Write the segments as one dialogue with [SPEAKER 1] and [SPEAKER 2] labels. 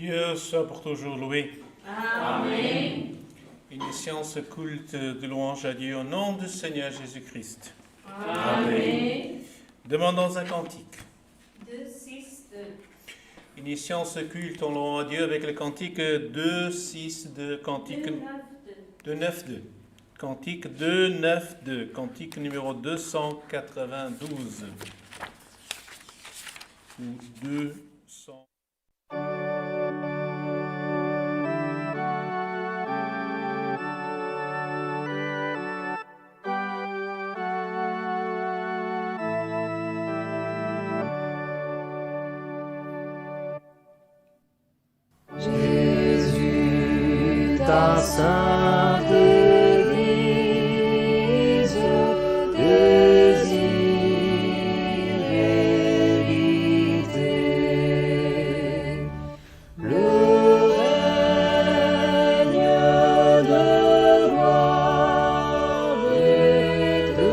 [SPEAKER 1] Dieu soit pour toujours loué.
[SPEAKER 2] Amen.
[SPEAKER 1] Initions ce culte de louange à Dieu au nom du Seigneur Jésus-Christ.
[SPEAKER 2] Amen.
[SPEAKER 1] Demandons un cantique.
[SPEAKER 2] 2, 6, 2.
[SPEAKER 1] Initions ce culte en louant à Dieu avec le cantique 2, 6, 2, cantique 2, 9, 2. Cantique 2, 9, 2. Cantique numéro 292. Ou 200.
[SPEAKER 3] Jésus, ta sainte Église désire éviter le règne de gloire et de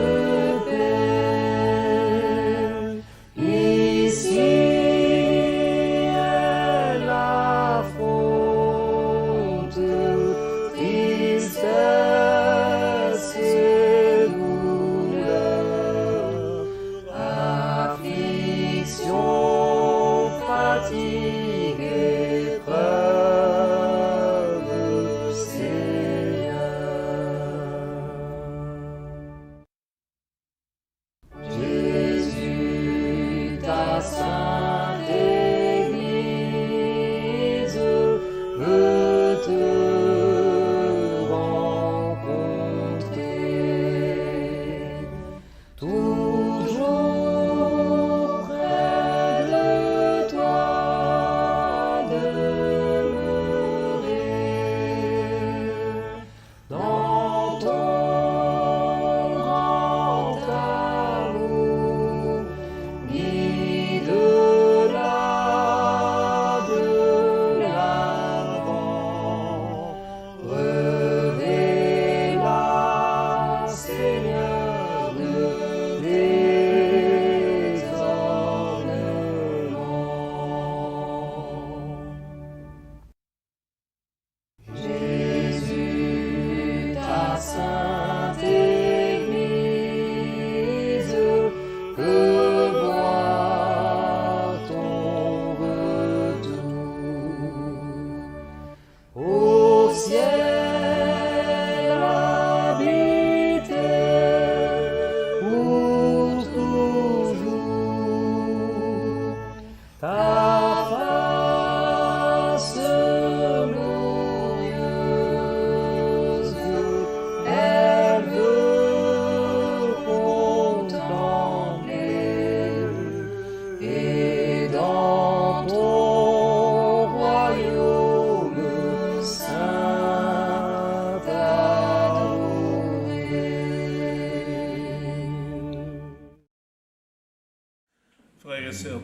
[SPEAKER 3] paix. Ici, elle affronte tristesse et douleur, affliction, fatigue, épreuve, Seigneur. Jésus, ta sainte Église veut te rencontrer. Toujours près de toi demeurer. Dans ton grand amour, guide-la de l'avant. Révèle-la, Seigneur, de désornement. Jésus, ta sainte Église veut voir ton retour. Au ciel habité pour toujours, ta face glorieuse, elle veut contempler, et dans ton royaume saint adorer.
[SPEAKER 1] Frères et sœurs,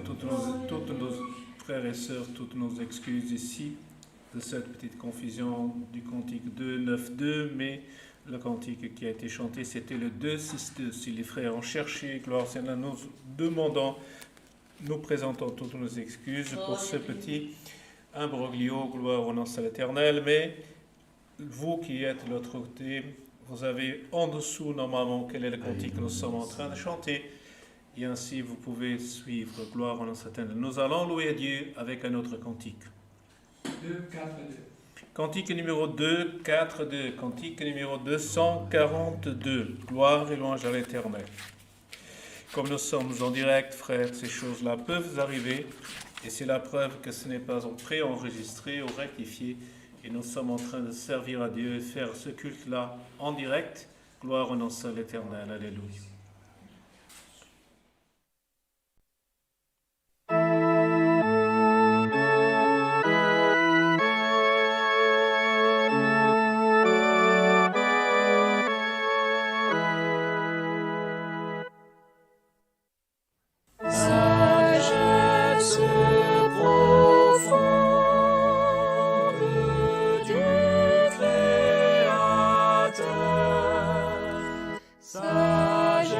[SPEAKER 1] frères et sœurs, toutes nos excuses ici de cette petite confusion du cantique 2, 9, 2, mais le cantique qui a été chanté, c'était le 2, 6, 2. Si les frères ont cherché, gloire au Seigneur, nous demandons, nous présentons toutes nos excuses pour ce petit imbroglio, gloire au nom de l'Éternel, mais vous qui êtes de l'autre côté, vous avez en dessous normalement quel est le cantique que nous sommes en train de chanter. Et ainsi, vous pouvez suivre, gloire en certaine. Nous allons louer Dieu avec un autre cantique.
[SPEAKER 4] 2, 4, 2.
[SPEAKER 1] Cantique numéro 2, 4, 2. Cantique numéro 242. Gloire et louange à l'Éternel. Comme nous sommes en direct, frères, ces choses-là peuvent arriver. Et c'est la preuve que ce n'est pas préenregistré ou rectifié. Et nous sommes en train de servir à Dieu et faire ce culte-là en direct. Gloire au nom de l'Éternel. Alléluia.
[SPEAKER 3] Sagesse profonde du Créateur, sagesse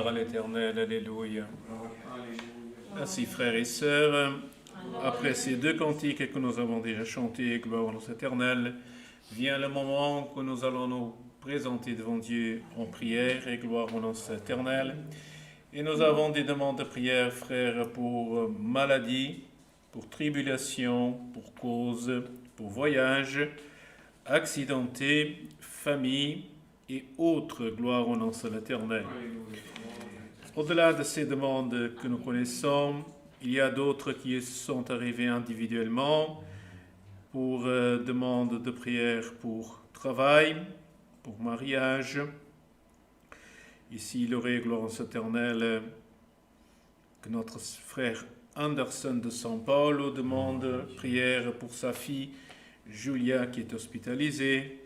[SPEAKER 1] à l'Éternel, alléluia.
[SPEAKER 4] Alléluia.
[SPEAKER 1] Ainsi, frères et sœurs, après ces deux cantiques que nous avons déjà chantés, gloire au nom éternel, vient le moment que nous allons nous présenter devant Dieu en prière et gloire au nom éternel. Et nous avons des demandes de prière, frères, pour maladie, pour tribulation, pour cause, pour voyage, accidenté, famille et autres, gloire au nom de l'Éternel. Au-delà de ces demandes que nous connaissons, il y a d'autres qui sont arrivées individuellement pour demandes de prière pour travail, pour mariage. Ici, il aurait, gloire au Éternel, que notre frère Anderson de São Paulo demande prière pour sa fille Julia qui est hospitalisée.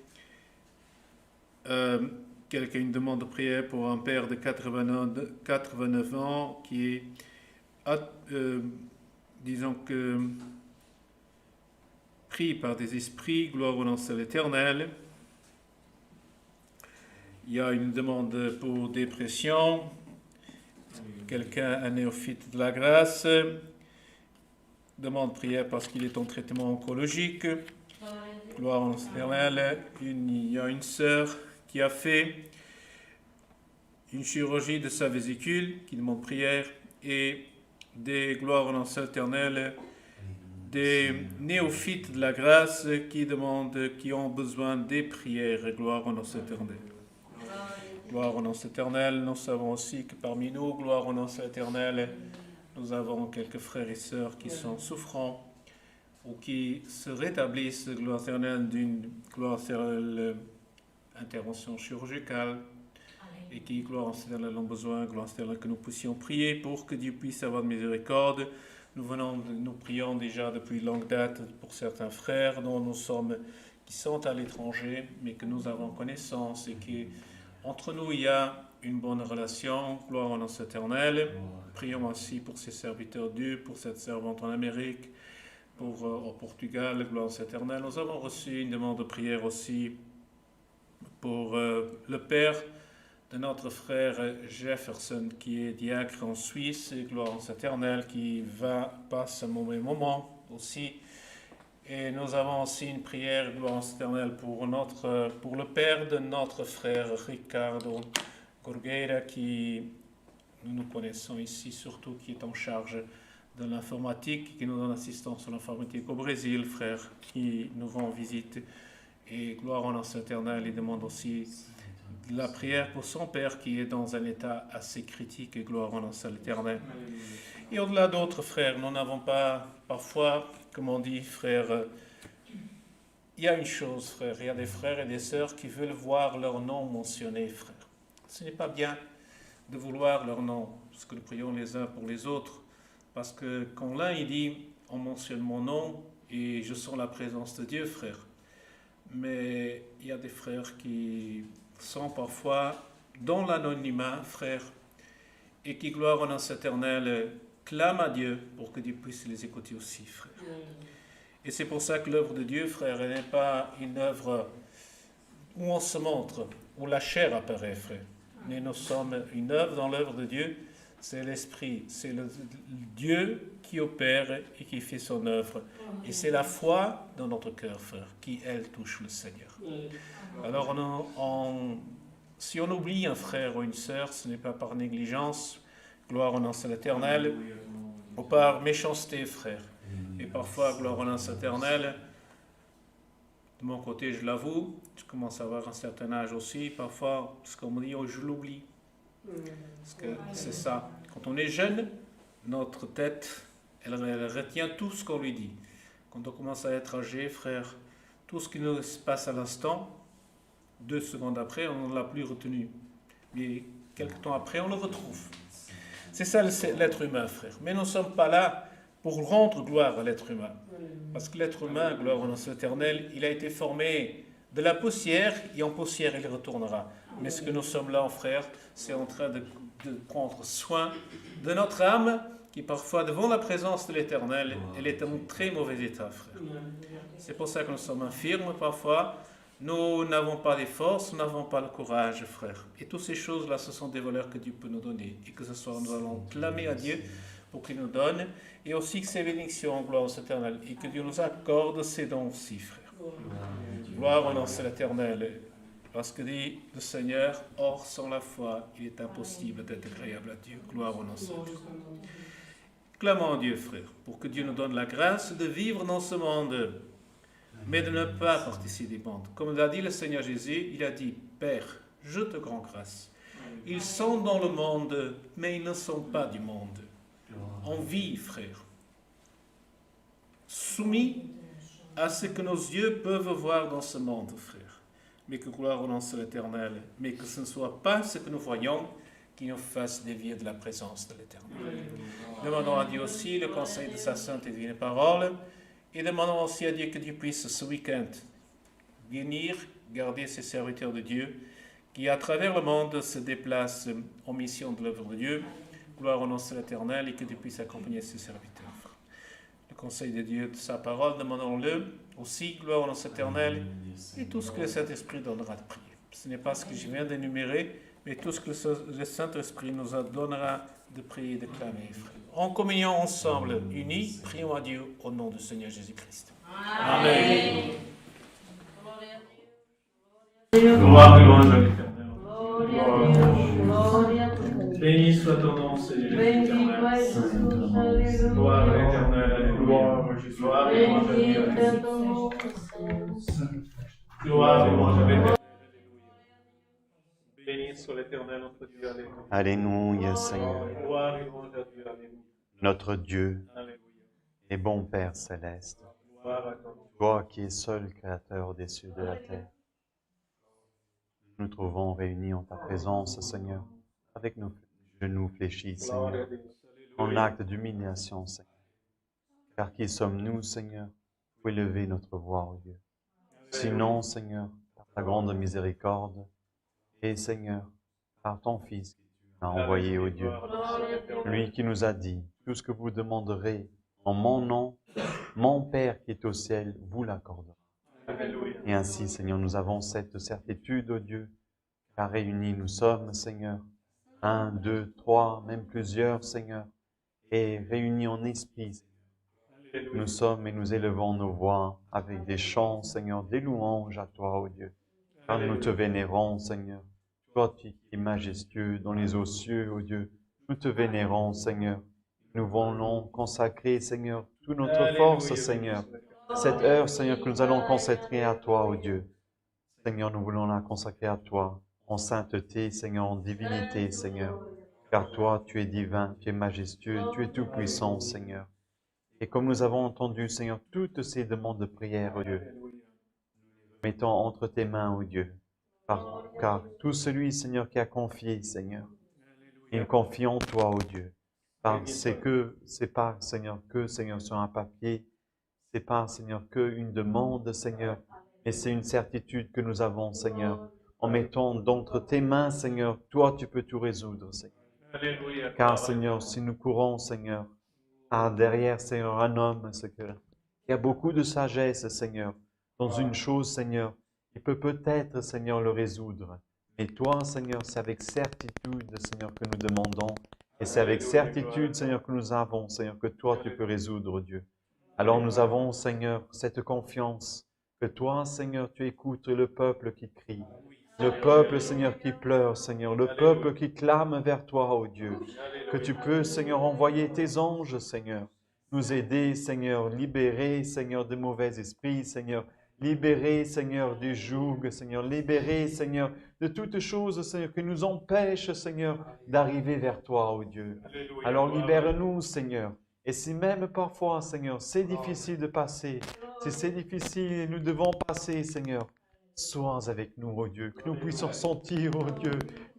[SPEAKER 1] Quelqu'un une demande de prière pour un père de 89 ans qui est, disons que, pris par des esprits, gloire au nom de l'Éternel. Il y a une demande pour dépression. Quelqu'un, un néophyte de la grâce, demande prière parce qu'il est en traitement oncologique. Gloire au nom de l'Éternel. Il y a une sœur qui a fait une chirurgie de sa vésicule, qui demande prière, et des gloires au nom de l'Éternel, des néophytes de la grâce qui ont besoin des prières, gloire au nom de l'Éternel. Gloire au nom de l'Éternel, nous savons aussi que parmi nous, gloire au nom de l'Éternel, nous avons quelques frères et sœurs qui sont souffrants ou qui se rétablissent, gloire éternelle, d'une gloire éternelle intervention chirurgicale et qui, gloire éternelle, ont besoin, gloire éternelle, que nous puissions prier pour que Dieu puisse avoir de miséricorde. Nous prions déjà depuis longue date pour certains frères qui sont à l'étranger, mais que nous avons connaissance et qui entre nous, il y a une bonne relation, gloire au nom éternel. Prions aussi pour ces serviteurs Dieu, pour cette servante en Amérique, au Portugal, gloire éternelle. Nous avons reçu une demande de prière aussi pour le père de notre frère Jefferson, qui est diacre en Suisse, gloire éternelle, qui passe un mauvais moment aussi. Et nous avons aussi une prière, gloire éternelle, pour le père de notre frère Ricardo Corgueira, qui nous connaissons ici, surtout qui est en charge de l'informatique, qui nous donne assistance à l'informatique au Brésil, frère, qui nous rend visite. Et gloire en éternel, il demande aussi de la prière pour son père qui est dans un état assez critique, et gloire en l'éternel. Et au-delà d'autres frères, nous n'avons pas parfois, comme on dit, frère, il y a une chose, frère, il y a des frères et des sœurs qui veulent voir leur nom mentionné, frère. Ce n'est pas bien de vouloir leur nom, parce que nous prions les uns pour les autres, parce que quand l'un il dit, on mentionne mon nom et je sens la présence de Dieu, frère. Mais il y a des frères qui sont parfois dans l'anonymat, frère, et qui, gloire au nom éternel, clament à Dieu pour que Dieu puisse les écouter aussi, frère. Et c'est pour ça que l'œuvre de Dieu, frère, elle n'est pas une œuvre où on se montre, où la chair apparaît, frère. Mais nous sommes une œuvre dans l'œuvre de Dieu, c'est l'Esprit, c'est le Dieu qui opère et qui fait son œuvre. Et c'est la foi dans notre cœur, frère, qui, elle, touche le Seigneur. Alors, si on oublie un frère ou une sœur, ce n'est pas par négligence, gloire au nom de l'Éternel, ou par méchanceté, frère. Et parfois, gloire au nom de l'Éternel, de mon côté, je l'avoue, je commence à avoir un certain âge aussi, parfois, ce qu'on me dit, oh, je l'oublie. Parce que c'est ça. Quand on est jeune, notre tête, elle retient tout ce qu'on lui dit. Quand on commence à être âgé, frère, tout ce qui nous se passe à l'instant, 2 secondes après, on ne l'a plus retenu. Mais quelques temps après, on le retrouve. C'est ça l'être humain, frère. Mais nous ne sommes pas là pour rendre gloire à l'être humain. Parce que l'être humain, gloire au nom de l'Éternel, il a été formé de la poussière, et en poussière il retournera. Mais ce que nous sommes là, frère, c'est en train de prendre soin de notre âme, qui parfois, devant la présence de l'Éternel, elle est en très mauvais état, frère. C'est pour ça que nous sommes infirmes parfois. Nous n'avons pas les forces, nous n'avons pas le courage, frère. Et toutes ces choses-là, ce sont des valeurs que Dieu peut nous donner. Et que ce soir, nous allons clamer à Dieu pour qu'il nous donne. Et aussi que ces bénédictions, gloire au éternel. Et que Dieu nous accorde ces dons aussi, frère. Gloire au nom de l'Éternel. Parce que dit le Seigneur, or sans la foi, il est impossible d'être agréable à Dieu. Gloire au nom de l'Éternel. Clamons Dieu, frère, pour que Dieu nous donne la grâce de vivre dans ce monde, mais de ne pas participer du monde. Comme l'a dit le Seigneur Jésus, il a dit, Père, je te rends grâce. Ils sont dans le monde, mais ils ne sont pas du monde. On vit, frère, soumis à ce que nos yeux peuvent voir dans ce monde, frère. Mais que gloire au nom de l'Éternel, mais que ce ne soit pas ce que nous voyons qui nous fasse dévier de la présence de l'Éternel. Demandons à Dieu aussi le conseil de sa sainte et divine parole, et demandons aussi à Dieu que Dieu puisse ce week-end venir garder ces serviteurs de Dieu qui à travers le monde se déplacent en mission de l'œuvre de Dieu. Gloire au nom de l'Éternel, et que Dieu puisse accompagner ces serviteurs. Le conseil de Dieu, de sa parole, demandons-le aussi, gloire au nom de l'Éternel, et tout ce que le Saint-Esprit donnera de prier. Ce n'est pas ce que je viens d'énumérer, mais tout ce que le Saint-Esprit nous donnera de prier et de clamer, frère. En communion ensemble, unis, prions à Dieu au nom du Seigneur Jésus-Christ. Amen. Gloire et louange à l'Éternel. Béni soit ton nom, Seigneur Jésus-Éternel. Gloire à l'Éternel, alléluia. Gloire et louange à Dieu. Gloire et louange à l'Éternel. Béni soit l'Éternel, notre Dieu, alléluia.
[SPEAKER 5] Alléluia, Seigneur.
[SPEAKER 1] Gloire et louange à Dieu, alléluia.
[SPEAKER 5] Notre Dieu
[SPEAKER 1] Alléluia.
[SPEAKER 5] et bon Père céleste,
[SPEAKER 1] Gloire à ton nom.
[SPEAKER 5] toi qui es seul créateur des cieux et de la terre, nous trouvons réunis en ta présence, Seigneur, avec nos genoux fléchis, Seigneur, en acte d'humiliation, Seigneur. Car qui sommes-nous, Seigneur, pour élever notre voix, ô Dieu? Sinon, Seigneur, par ta grande miséricorde, et Seigneur, par ton Fils qui tu as envoyé, ô Dieu, lui qui nous a dit, tout ce que vous demanderez en mon nom, mon Père qui est au ciel vous l'accordera. Et ainsi, Seigneur, nous avons cette certitude, ô Dieu, car réunis nous sommes, Seigneur, 1, 2, 3, même plusieurs, Seigneur, et réunis en esprit, nous sommes et nous élevons nos voix avec des chants, Seigneur, des louanges à toi, ô Dieu, car nous te vénérons, Seigneur, toi qui es majestueux dans les hauts cieux, ô Dieu, nous te vénérons, Seigneur, nous voulons consacrer, Seigneur, toute notre force, Seigneur, cette heure, Seigneur, que nous allons consacrer à toi, ô Dieu. Seigneur, nous voulons la consacrer à toi, en sainteté, Seigneur, en divinité, Seigneur. Car toi, tu es divin, tu es majestueux, tu es tout-puissant, Seigneur. Et comme nous avons entendu, Seigneur, toutes ces demandes de prière, ô Dieu, mettons entre tes mains, ô Dieu. Car tout celui, Seigneur, qui a confié, Seigneur, il confie en toi, ô Dieu. C'est pas, Seigneur, que, Seigneur, sur un papier, c'est pas, Seigneur, qu'une demande, Seigneur, mais c'est une certitude que nous avons, Seigneur. En mettant d'entre tes mains, Seigneur, toi, tu peux tout résoudre, Seigneur. Car, Seigneur, si nous courons, Seigneur, derrière, Seigneur, un homme, Seigneur, qui a beaucoup de sagesse, Seigneur, dans une chose, Seigneur, il peut peut-être, Seigneur, le résoudre. Mais toi, Seigneur, c'est avec certitude, Seigneur, que nous demandons. Et c'est avec certitude, Seigneur, que nous avons, Seigneur, que toi, tu peux résoudre, Dieu. Alors nous avons, Seigneur, cette confiance que toi, Seigneur, tu écoutes le peuple qui crie, le peuple, Seigneur, qui pleure, Seigneur, le peuple qui clame vers toi, ô Dieu, que tu peux, Seigneur, envoyer tes anges, Seigneur, nous aider, Seigneur, libérer, Seigneur, de mauvais esprits, Seigneur, libérer, Seigneur, du joug, Seigneur, libérer, Seigneur, de toutes choses, Seigneur, qui nous empêchent, Seigneur, d'arriver vers toi, ô Dieu. Alors libère-nous, Seigneur. Et si même parfois, Seigneur, c'est difficile de passer, si c'est difficile et nous devons passer, Seigneur, sois avec nous, ô Dieu, que nous puissions sentir, ô Dieu,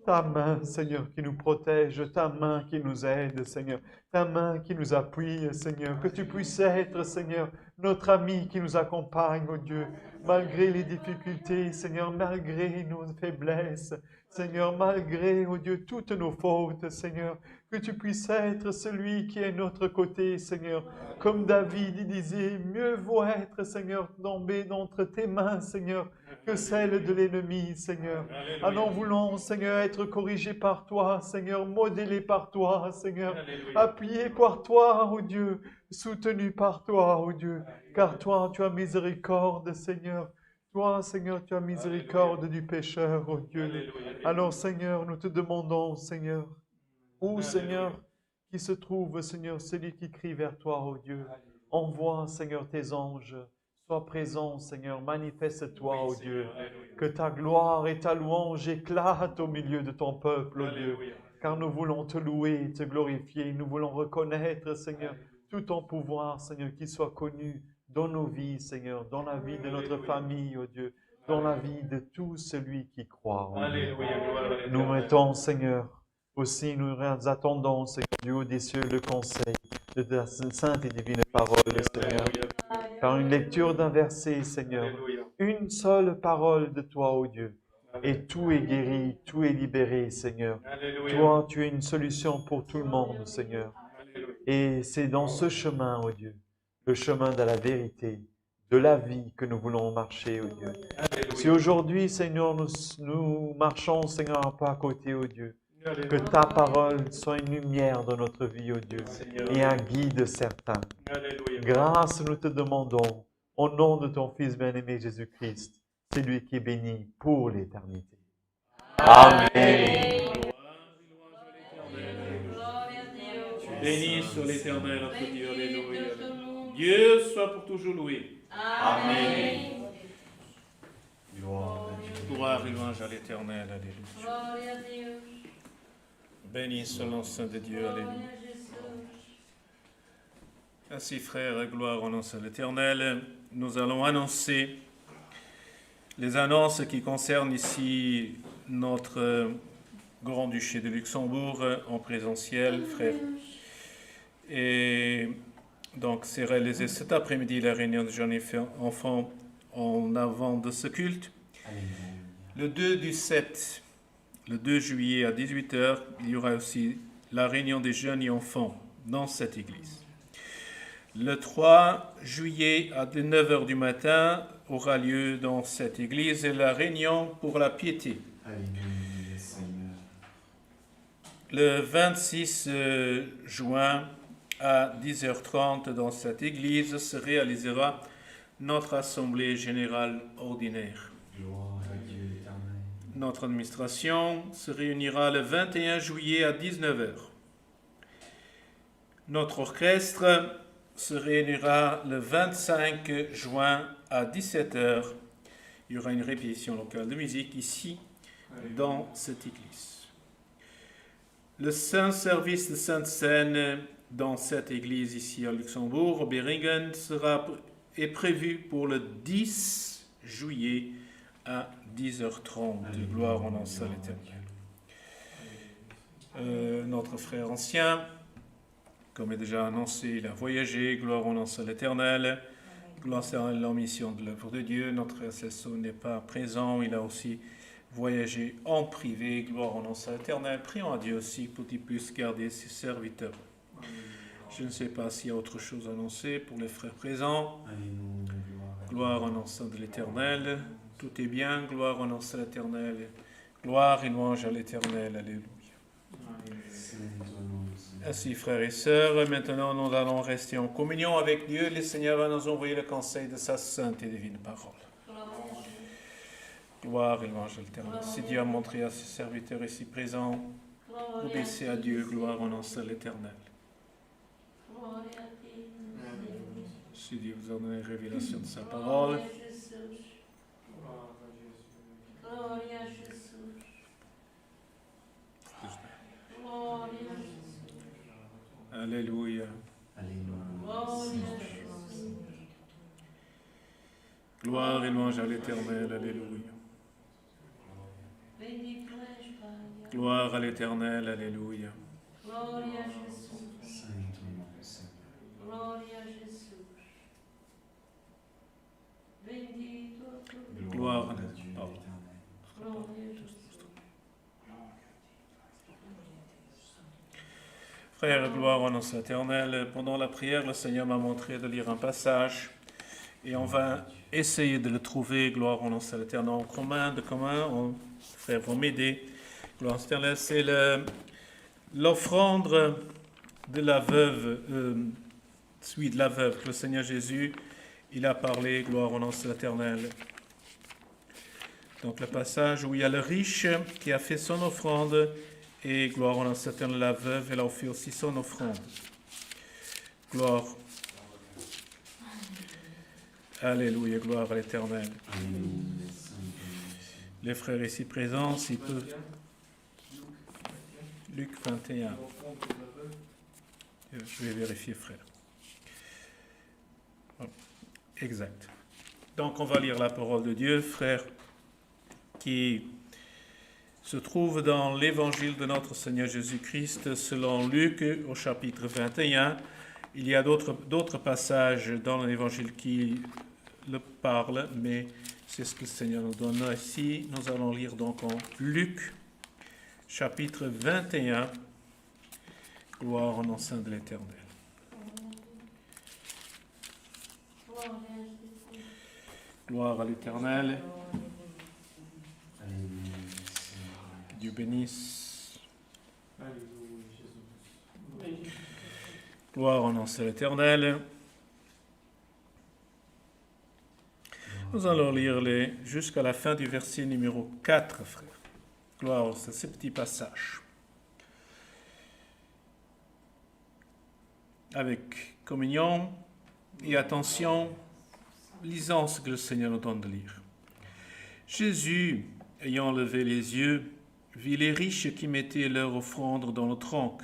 [SPEAKER 5] ta main, Seigneur, qui nous protège, ta main qui nous aide, Seigneur, ta main qui nous appuie, Seigneur, que tu puisses être, Seigneur, notre ami qui nous accompagne, ô Dieu, malgré les difficultés, Seigneur, malgré nos faiblesses, Seigneur, malgré, ô Dieu, toutes nos fautes, Seigneur, que tu puisses être celui qui est notre côté, Seigneur. Comme David disait, mieux vaut être, Seigneur, tombé d'entre tes mains, Seigneur, que celle de l'ennemi, Seigneur. Ah, nous voulons, Seigneur, être corrigés par toi, Seigneur, modélés par toi, Seigneur, appuyés par toi, ô Dieu, soutenus par toi, ô Dieu, car toi, tu as miséricorde, Seigneur. Toi, Seigneur, tu as miséricorde du pécheur, ô Dieu. Alors, Seigneur, nous te demandons, Seigneur, où, Seigneur, qui se trouve, Seigneur, celui qui crie vers toi, ô Dieu. Envoie, Seigneur, tes anges. Sois présent, Seigneur. Manifeste-toi, ô Dieu. Que ta gloire et ta louange éclatent au milieu de ton peuple, ô Dieu. Car nous voulons te louer, te glorifier. Nous voulons reconnaître, Seigneur, tout ton pouvoir, Seigneur, qui soit connu dans nos vies, Seigneur, dans la vie de notre famille, ô Dieu, dans la vie de tout celui qui croit, ô Dieu. Nous mettons, Seigneur, aussi nous attendons, Seigneur, du haut des cieux, le conseil de ta sainte et divine parole, Seigneur. Par une lecture d'un verset, Seigneur, une seule parole de toi, ô Dieu, et tout est guéri, tout est libéré, Seigneur. Toi, tu es une solution pour tout le monde, Seigneur. Et c'est dans ce chemin, ô Dieu, le chemin de la vérité, de la vie que nous voulons marcher, ô Dieu. Si aujourd'hui, Seigneur, nous marchons, Seigneur, un pas à côté, ô Dieu, que ta parole soit une lumière dans notre vie, ô Dieu, et un guide certain. Grâce, nous te demandons, au nom de ton Fils bien-aimé Jésus-Christ, celui qui est béni pour l'éternité. Amen.
[SPEAKER 1] Béni soit l'Éternel, notre Dieu, alléluia. Dieu soit pour toujours loué.
[SPEAKER 2] Amen.
[SPEAKER 1] Gloire et louange à l'Éternel, alléluia.
[SPEAKER 2] Glória a Deus.
[SPEAKER 1] Béni soit le nom saint de Dieu, alléluia.
[SPEAKER 2] Glória a Jesus.
[SPEAKER 1] Ainsi, frères, gloire au nom de l'Éternel, nous allons annoncer les annonces qui concernent ici notre Grand-Duché de Luxembourg en présentiel, frères. Et donc, c'est réalisé cet après-midi la réunion de jeunes enfants en avant de ce culte. Le 2 juillet à 18h, il y aura aussi la réunion des jeunes et enfants dans cette église. Le 3 juillet à 9h du matin aura lieu dans cette église la réunion pour la piété. Le 26 juin à 10h30 dans cette église se réalisera notre assemblée générale ordinaire. Notre administration se réunira le 21 juillet à 19h. Notre orchestre se réunira le 25 juin à 17h. Il y aura une répétition locale de musique ici, dans cette église. Le saint service de Sainte Seine dans cette église ici à Luxembourg, au Beringen, est prévu pour le 10 juillet à 10h30. Gloire au nom de l'Éternel. Notre frère ancien, comme est déjà annoncé, il a voyagé. Gloire au nom de l'Éternel. Gloire à la mission de l'œuvre de Dieu. Notre frère Cessot n'est pas présent. Il a aussi voyagé en privé. Gloire au nom de l'Éternel. Prions à Dieu aussi pour qu'il puisse garder ses serviteurs. Je ne sais pas s'il y a autre chose à annoncer pour les frères présents. Gloire au nom de l'Éternel. Tout est bien. Gloire au nom de l'Éternel. Gloire et louange à l'Éternel. Alléluia. Ainsi, frères et sœurs, maintenant nous allons rester en communion avec Dieu. Le Seigneur va nous envoyer le conseil de sa sainte et divine parole. Gloire et louange à l'Éternel. Si Dieu a montré à ses serviteurs ici présents, obéissez à Dieu. Gloire au nom de l'Éternel. Si Dieu vous a donné une révélation de sa parole,
[SPEAKER 2] Glória a Jesus. Glória a Jesus.
[SPEAKER 1] Alléluia.
[SPEAKER 2] Glória a Jesus.
[SPEAKER 1] Gloire et louange à l'Éternel. Alléluia.
[SPEAKER 2] Bendito és, Pai.
[SPEAKER 1] Gloire à l'Éternel. Alléluia.
[SPEAKER 2] Glória a Jesus. Glória a Jesus. Bendito tu.
[SPEAKER 1] Gloire à Dieu. Pardon.
[SPEAKER 2] Glória a Jesus.
[SPEAKER 1] Frères, gloire au nom de l'Éternel. Pendant la prière, le Seigneur m'a montré de lire un passage Et on va essayer de le trouver, gloire au nom de l'Éternel, en commun, frères vont m'aider. Gloire au Éternel, c'est l'offrande de la veuve, celui de la veuve, que le Seigneur Jésus, il a parlé, gloire au nom de l'Éternel. Donc le passage où il y a le riche qui a fait son offrande, et gloire au nom de l'Éternel, la veuve, elle a fait aussi son offrande. Gloire. Alléluia, gloire à l'Éternel. Les frères ici présents, s'ils peuvent. Luc 21. Je vais vérifier, frère. Exact. Donc, on va lire la parole de Dieu, frère, qui se trouve dans l'évangile de notre Seigneur Jésus-Christ selon Luc au chapitre 21. Il y a d'autres passages dans l'évangile qui le parlent, mais c'est ce que le Seigneur nous donne ici. Nous allons lire donc en Luc, chapitre 21. Gloire au nom saint de l'Éternel. Gloire à l'Éternel. Dieu bénisse. Gloire au nom de l'Éternel. Nous allons lire jusqu'à la fin du verset numéro 4, frère. Gloire à ce petit passage. Avec communion et attention, lisons ce que le Seigneur nous donne de lire. Jésus, ayant levé les yeux, vit les riches qui mettaient leur offrande dans le tronc.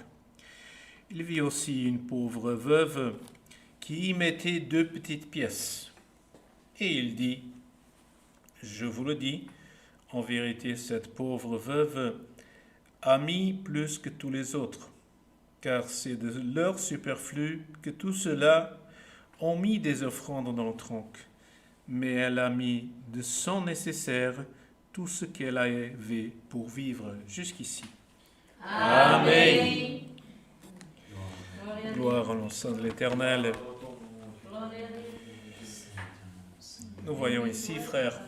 [SPEAKER 1] Il vit aussi une pauvre veuve qui y mettait 2 petites pièces. Et il dit, je vous le dis, en vérité, cette pauvre veuve a mis plus que tous les autres, car c'est de leur superflu que tous ceux-là ont mis des offrandes dans le tronc. Mais elle a mis de son nécessaire tout ce qu'elle avait pour vivre jusqu'ici. Amen. Gloire au nom de l'Éternel. Nous voyons ici, frère,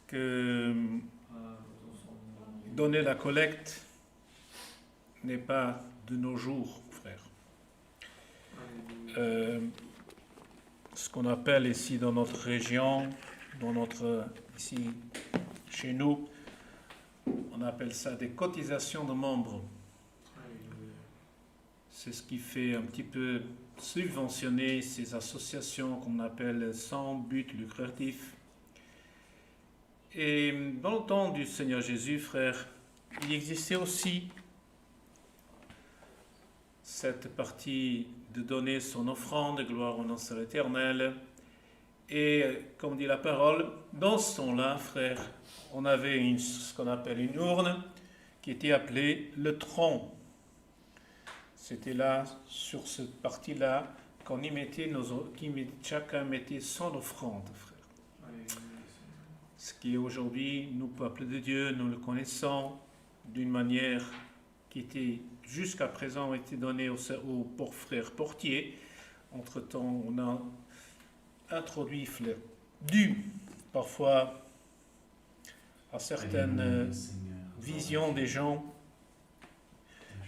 [SPEAKER 1] que donner la collecte n'est pas de nos jours, frère. Ce qu'on appelle ici dans notre région, ici chez nous, on appelle ça des cotisations de membres. C'est ce qui fait un petit peu subventionner ces associations qu'on appelle sans but lucratif. Et dans le temps du Seigneur Jésus, frère, il existait aussi cette partie de donner son offrande, gloire au nom de l'Éternel. Et comme dit la parole, dans ce temps-là, frère, on avait ce qu'on appelle une urne qui était appelée le tronc. C'était là, sur cette partie-là, qu'on y mettait chacun mettait son offrande, frère. Ce qui aujourd'hui, nous, peuple de Dieu, nous le connaissons d'une manière qui était jusqu'à présent été donnée aux frères portiers. Entre-temps, on a introduit dû parfois à certaines visions des gens.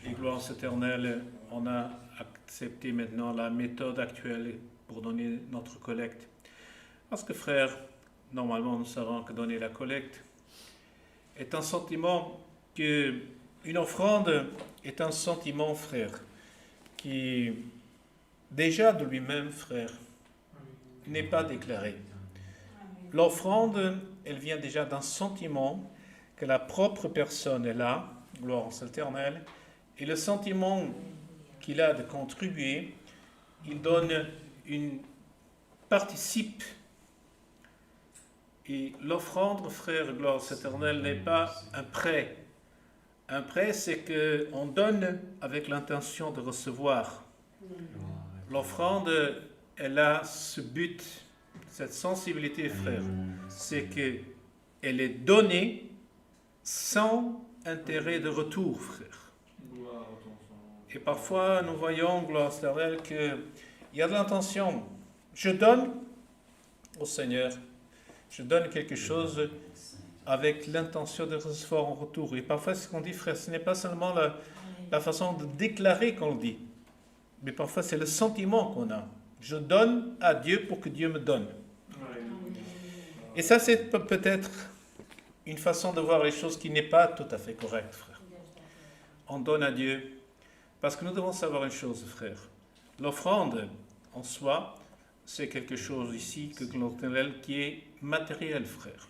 [SPEAKER 1] Et gloire éternelle, on a accepté maintenant la méthode actuelle pour donner notre collecte. Parce que, frère, normalement, nous savons que donner la collecte est un sentiment une offrande est un sentiment, frère, qui, déjà de lui-même, frère, n'est pas déclaré. L'offrande, elle vient déjà d'un sentiment que la propre personne est là, gloire en l'éternel, et le sentiment qu'il a de contribuer, il donne participe. Et l'offrande, frère, gloire éternelle, n'est pas un prêt. Un prêt, c'est qu'on donne avec l'intention de recevoir. L'offrande, elle a ce but, cette sensibilité, frère, c'est qu'elle est donnée sans intérêt de retour, frère. Et parfois, nous voyons, gloire éternelle, qu'il y a de l'intention Je donne au Seigneur, je donne quelque chose avec l'intention de recevoir en retour. Et parfois, ce qu'on dit, frère, ce n'est pas seulement la façon de déclarer qu'on le dit, mais parfois c'est le sentiment qu'on a. Je donne à Dieu pour que Dieu me donne. Et ça, c'est peut-être une façon de voir les choses qui n'est pas tout à fait correcte, frère. On donne à Dieu parce que nous devons savoir une chose, frère. L'offrande en soi, c'est quelque chose ici qui est matériel, frère.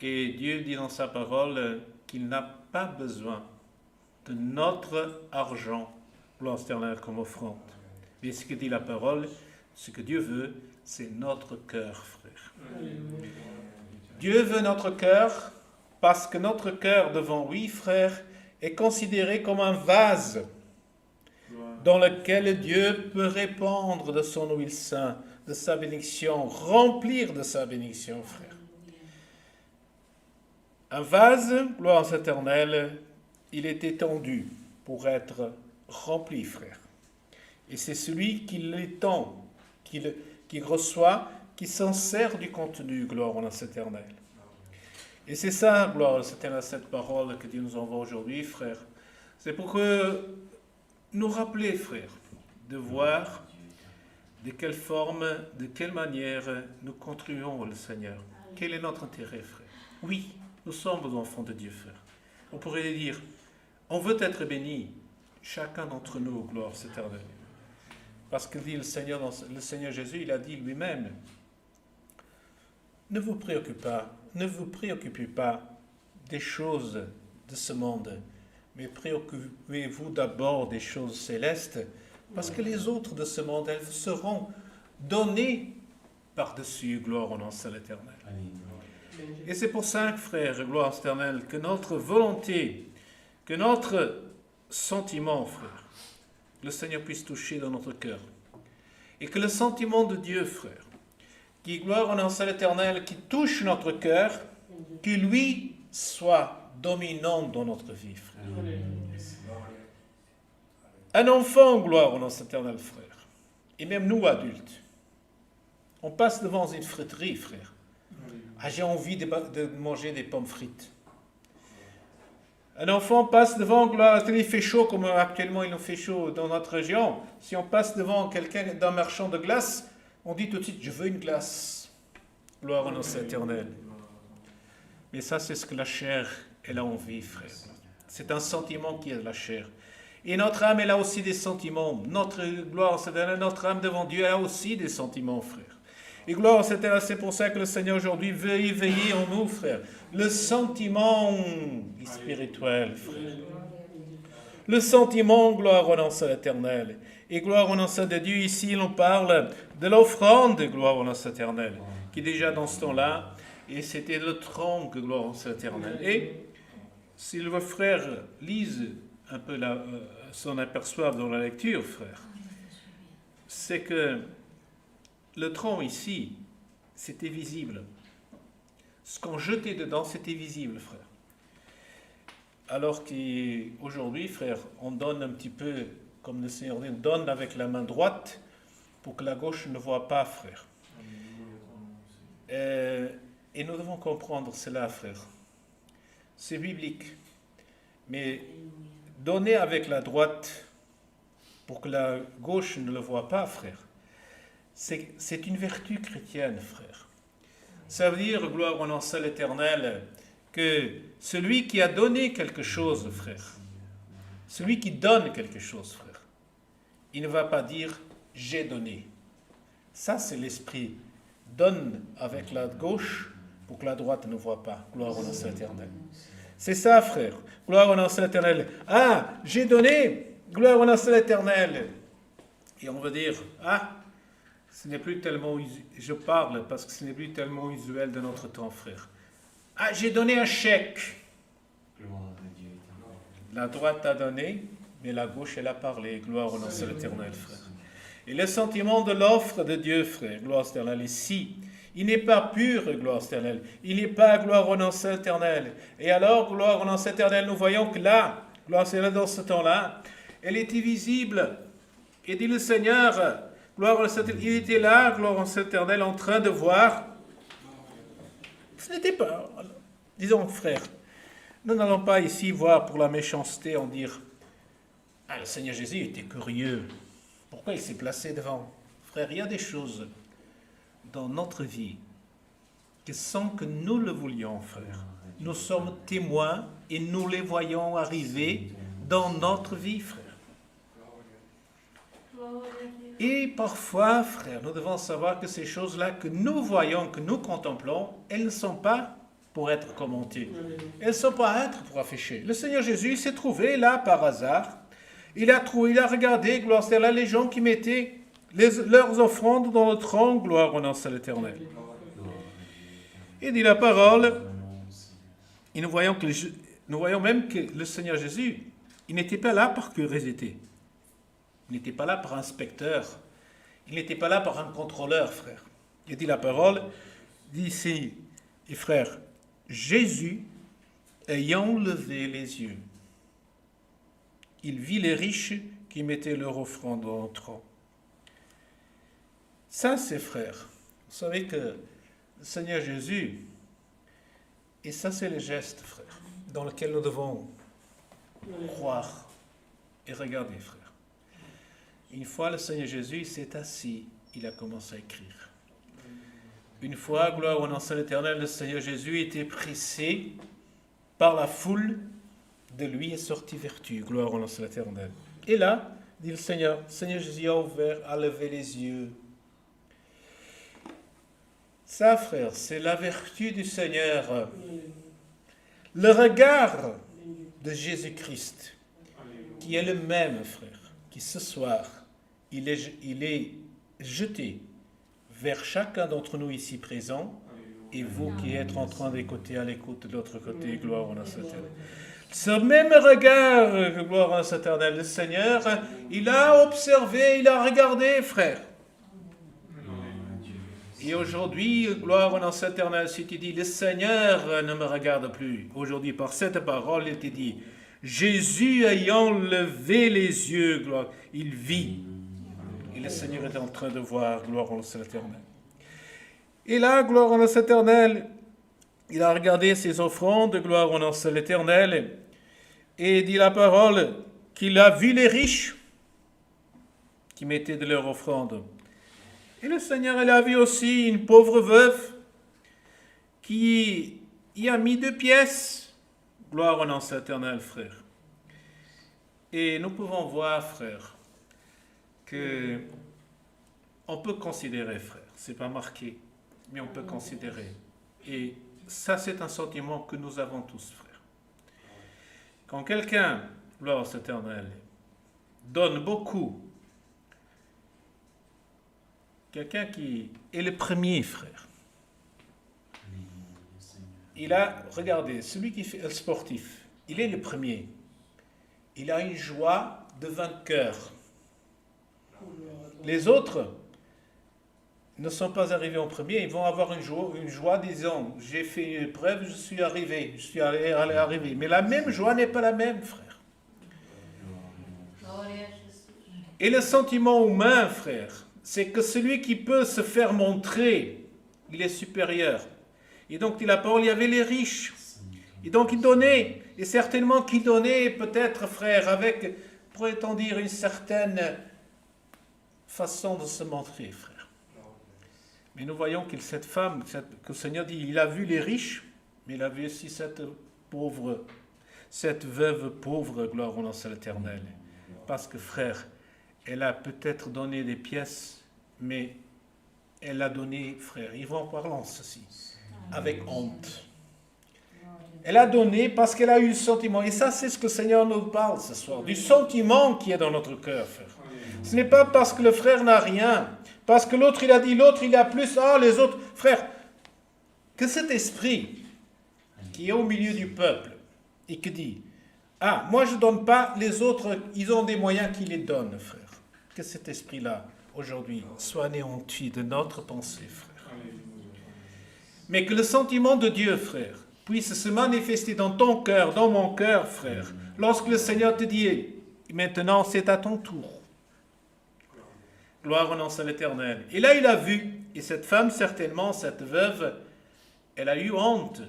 [SPEAKER 1] Et Dieu dit dans sa parole qu'il n'a pas besoin de notre argent, gloire éternelle, comme offrande. Mais ce que dit la parole, ce que Dieu veut, c'est notre cœur, frère. Dieu veut notre cœur parce que notre cœur devant lui, frère, est considéré comme un vase dans lequel Dieu peut répandre de son huile sainte, de sa bénédiction, remplir de sa bénédiction, frère. Un vase, gloire éternelle, il est étendu pour être rempli, frère. Et c'est celui qui l'étend, qui reçoit, qui s'en sert du contenu, gloire en éternelle. Et c'est ça, gloire éternelle, cette parole que Dieu nous envoie aujourd'hui, frère. C'est pour que nous rappeler, frère, de voir de quelle forme, de quelle manière nous contribuons au Seigneur. Quel est notre intérêt, frère? Oui, nous sommes des enfants de Dieu, frère. On pourrait dire, on veut être béni, chacun d'entre nous, gloire éternelle. Parce que dit le Seigneur Jésus, il a dit lui-même, ne vous préoccupez pas des choses de ce monde, mais préoccupez-vous d'abord des choses célestes, parce que les autres de ce monde, elles seront données par-dessus, gloire au nom de l'Éternel. Et c'est pour ça, frère, gloire éternelle, que notre volonté, que notre sentiment, frère, le Seigneur puisse toucher dans notre cœur. Et que le sentiment de Dieu, frère, qui gloire en un éternel, qui touche notre cœur, que lui soit dominant dans notre vie, frère. Un enfant, gloire en un éternel, frère, et même nous, adultes, on passe devant une friterie, frère. Ah, j'ai envie de manger des pommes frites. Un enfant passe devant, gloire, il fait chaud, comme actuellement il nous fait chaud dans notre région. Si on passe devant quelqu'un d'un marchand de glace, on dit tout de suite, je veux une glace. Gloire au nom éternel. Mais ça, c'est ce que la chair, elle a envie, frère. C'est un sentiment qui est de la chair. Et notre âme, elle a aussi des sentiments. Notre gloire, notre âme devant Dieu, elle a aussi des sentiments, frère. Et gloire, c'est pour ça que le Seigneur aujourd'hui veut éveiller en nous, frère, le sentiment spirituel, frère. Le sentiment, gloire au nom de l'Éternel. Et gloire au nom de Dieu, ici, on parle de l'offrande, gloire au nom de l'Éternel, qui est déjà dans ce temps-là, et c'était le tronc, gloire au nom de l'Éternel. Et si le frère lise un peu, s'en aperçoivent dans la lecture, frère, c'est que le tronc ici, c'était visible. Ce qu'on jetait dedans, c'était visible, frère. Alors qu'aujourd'hui, frère, on donne un petit peu, comme le Seigneur dit, on donne avec la main droite pour que la gauche ne voit pas, frère. Et nous devons comprendre cela, frère. C'est biblique. Mais donner avec la droite pour que la gauche ne le voit pas, frère, c'est une vertu chrétienne, frère. Ça veut dire, gloire au nom de l'Éternel, que celui qui a donné quelque chose, frère, celui qui donne quelque chose, frère, il ne va pas dire « j'ai donné ». Ça, c'est l'esprit. Donne avec la gauche pour que la droite ne voit pas. Gloire au nom de l'Éternel. C'est ça, frère. Gloire au nom de l'Éternel. Ah, j'ai donné. Gloire au nom de l'Éternel. Et on va dire, ah, ce n'est plus tellement, je parle parce que ce n'est plus tellement usuel de notre temps, frère. Ah, j'ai donné un chèque. La droite a donné, mais la gauche, elle a parlé. Gloire au nom de l'Éternel, frère. Et le sentiment de l'offre de Dieu, frère, gloire éternelle, ici, il n'est pas pur, gloire éternelle. Il n'est pas gloire au nom éternel. Et alors, gloire au nom éternel, nous voyons que là, gloire éternelle, dans ce temps-là, elle était visible. Et dit le Seigneur, Gloire en cet éternel. Il était là, gloire en cet éternel, en train de voir. Ce n'était pas... Disons, frère, nous n'allons pas ici voir pour la méchanceté en dire « Ah, le Seigneur Jésus était curieux. Pourquoi il s'est placé devant ?» Frère, il y a des choses dans notre vie que sans que nous le voulions, frère, nous sommes témoins et nous les voyons arriver dans notre vie, frère. Et parfois, frère, nous devons savoir que ces choses-là que nous voyons, que nous contemplons, elles ne sont pas pour être commentées. Elles ne sont pas à être pour afficher. Le Seigneur Jésus s'est trouvé là par hasard. Il a regardé, gloire, c'est là les gens qui mettaient leurs offrandes dans le tronc, gloire au nom de l'Éternel. Il dit la parole, et nous voyons même que le Seigneur Jésus, il n'était pas là par curiosité. Il n'était pas là par inspecteur. Il n'était pas là par un contrôleur, frère. Il dit la parole, dit ici, et frère, Jésus, ayant levé les yeux, il vit les riches qui mettaient leur offrande dans le tronc. Ça, c'est frère. Vous savez que le Seigneur Jésus, et ça, c'est le geste, frère, dans lequel nous devons croire et regarder, frère. Une fois, le Seigneur Jésus s'est assis, il a commencé à écrire. Une fois, gloire au nom de l'Éternel, le Seigneur Jésus était pressé par la foule, de lui est sortie vertu, gloire au nom de l'Éternel. Et là, dit le Seigneur Jésus a levé les yeux. Ça, frère, c'est la vertu du Seigneur. Le regard de Jésus-Christ, qui est le même, frère, qui ce soir, il est jeté vers chacun d'entre nous ici présents, et vous qui êtes en train d'écouter à l'écoute de l'autre côté, gloire en Éternel. Ce même regard, gloire en Éternel, le Seigneur, il a observé, il a regardé, frère. Et aujourd'hui, gloire en Éternel, si tu dis, le Seigneur ne me regarde plus. Aujourd'hui, par cette parole, il te dit, Jésus ayant levé les yeux, gloire, il vit. Et le Seigneur est en train de voir, gloire en l'Éternel. Et là, gloire en l'Éternel, il a regardé ses offrandes, gloire en l'Éternel, et dit la parole qu'il a vu les riches qui mettaient de leur offrande. Et le Seigneur, il a vu aussi une pauvre veuve qui y a mis 2 pièces, gloire en l'Éternel, frère. Et nous pouvons voir, frère, que on peut considérer, frère, c'est pas marqué, mais on peut considérer. Et ça, c'est un sentiment que nous avons tous, frère. Quand quelqu'un, gloire à l'Éternel, donne beaucoup, quelqu'un qui est le premier, frère, il a, regardez, celui qui fait le sportif, il est le premier. Il a une joie de vainqueur. Les autres ne sont pas arrivés en premier, ils vont avoir une joie disant, j'ai fait une épreuve, je suis arrivé. Mais la même joie n'est pas la même, frère. Et le sentiment humain, frère, c'est que celui qui peut se faire montrer, il est supérieur. Et donc, dit la parole, il y avait les riches. Et donc, ils donnaient. Et certainement qu'ils donnaient, peut-être, frère, avec, pourrait-on dire, une certaine façon de se montrer, frère. Mais nous voyons que cette femme, que le Seigneur dit, il a vu les riches, mais il a vu aussi cette veuve pauvre, gloire au nom de l'Éternel. Parce que, frère, elle a peut-être donné des pièces, mais elle a donné, frère, ils vont en parlant ceci, avec honte. Elle a donné parce qu'elle a eu le sentiment. Et ça, c'est ce que le Seigneur nous parle ce soir. Du sentiment qui est dans notre cœur, frère. Ce n'est pas parce que le frère n'a rien. Parce que l'autre, il a dit, l'autre, il a plus. Ah, les autres. Frère, que cet esprit qui est au milieu du peuple et qui dit, ah, moi je ne donne pas, les autres, ils ont des moyens qui les donnent, frère. Que cet esprit-là, aujourd'hui, soit anéanti de notre pensée, frère. Mais que le sentiment de Dieu, frère, puisse se manifester dans ton cœur, dans mon cœur, frère. Lorsque le Seigneur te dit, maintenant c'est à ton tour. Gloire au nom de l'Éternel. Et là, il a vu. Et cette femme, certainement, cette veuve, elle a eu honte.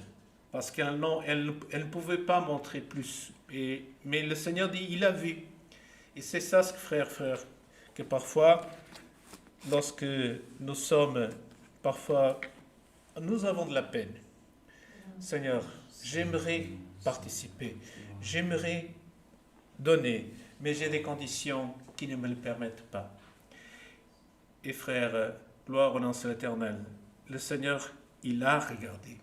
[SPEAKER 1] Parce qu'elle ne pouvait pas montrer plus. Mais le Seigneur dit, il a vu. Et c'est ça, frère, que parfois, lorsque nous sommes, nous avons de la peine. Seigneur, j'aimerais participer, j'aimerais donner, mais j'ai des conditions qui ne me le permettent pas. Et frère, gloire au nom de l'Éternel, le Seigneur, il a regardé.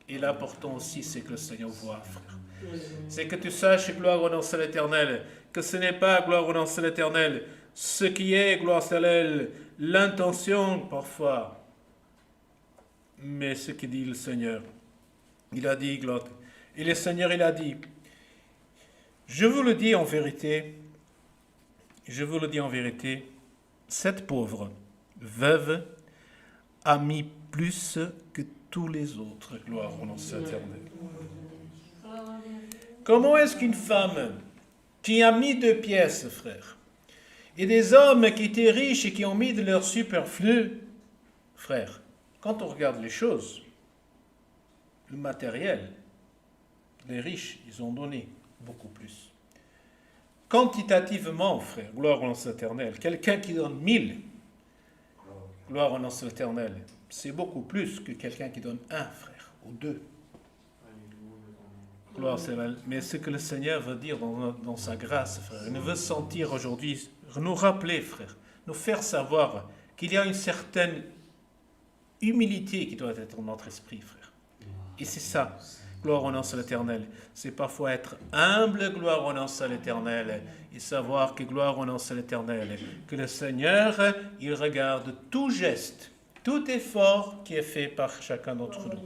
[SPEAKER 1] Et l'important aussi, c'est que le Seigneur voit, frère. C'est que tu saches, gloire au nom de l'Éternel, que ce n'est pas, gloire au nom de l'Éternel, ce qui est, gloire à l'Éternel, l'intention parfois, mais ce que dit le Seigneur. Il a dit, gloire. Et le Seigneur, il a dit, je vous le dis en vérité, cette pauvre veuve a mis plus que tous les autres, gloire au nom de l'Éternel. Comment est-ce qu'une femme qui a mis 2 pièces, frère, et des hommes qui étaient riches et qui ont mis de leur superflu, frère, quand on regarde les choses, le matériel, les riches, ils ont donné beaucoup plus. Quantitativement, frère, gloire au nom de l'Éternel, quelqu'un qui donne 1000, gloire au nom de l'Éternel, c'est beaucoup plus que quelqu'un qui donne 1, frère, ou 2. Gloire, mais ce que le Seigneur veut dire dans sa grâce, frère, il veut sentir aujourd'hui, nous rappeler, frère, nous faire savoir qu'il y a une certaine humilité qui doit être dans notre esprit, frère. Et c'est ça, gloire au nom de l'Éternel. C'est parfois être humble, gloire au nom de l'Éternel, et savoir que gloire au nom de l'Éternel, que le Seigneur, il regarde tout geste, tout effort qui est fait par chacun d'entre nous.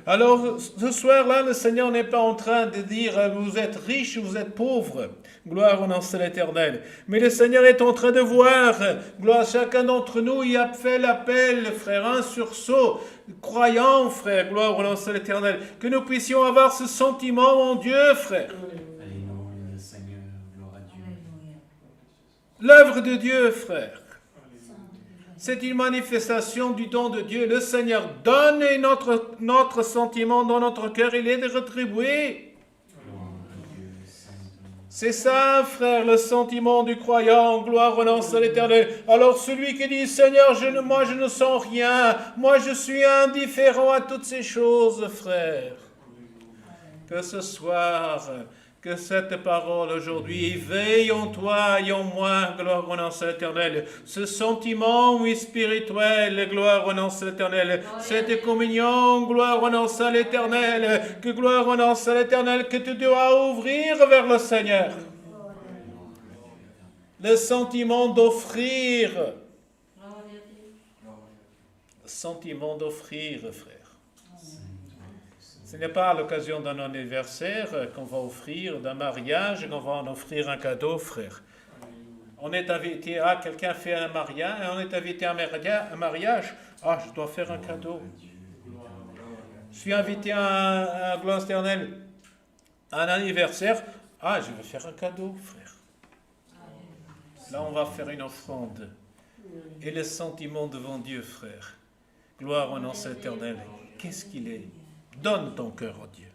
[SPEAKER 1] Alors, ce soir-là, le Seigneur n'est pas en train de dire « vous êtes riches, vous êtes pauvres ». Gloire au nom de l'Éternel. Mais le Seigneur est en train de voir, gloire à chacun d'entre nous, il a fait l'appel, frère, un sursaut, croyant, frère, gloire au nom de l'Éternel, que nous puissions avoir ce sentiment en Dieu, frère.
[SPEAKER 5] Alléluia, Seigneur, gloire à Dieu.
[SPEAKER 1] L'œuvre de Dieu, frère. C'est une manifestation du don de Dieu. Le Seigneur donne et notre sentiment dans notre cœur, il est de rétribuer. C'est ça, frère, le sentiment du croyant, gloire au nom de l'Éternel. Alors celui qui dit, Seigneur, moi je ne sens rien, moi je suis indifférent à toutes ces choses, frère. Que ce soir, que cette parole aujourd'hui éveille en toi et en moi, gloire au nom de l'Éternel, ce sentiment spirituel, gloire au nom de l'Éternel, cette communion, gloire au nom de l'Éternel, que gloire au nom de l'Éternel, que tu dois ouvrir vers le Seigneur. Le sentiment d'offrir, frère. Ce n'est pas à l'occasion d'un anniversaire qu'on va offrir, d'un mariage, qu'on va en offrir un cadeau, frère. On est invité, quelqu'un fait un mariage, on est invité à un mariage, je dois faire un cadeau. Je suis invité à un gloire éternelle, à un anniversaire, je vais faire un cadeau, frère. Là, on va faire une offrande. Et le sentiment devant Dieu, frère. Gloire au nom de l'Éternel. Qu'est-ce qu'il est? Donne ton cœur à Dieu.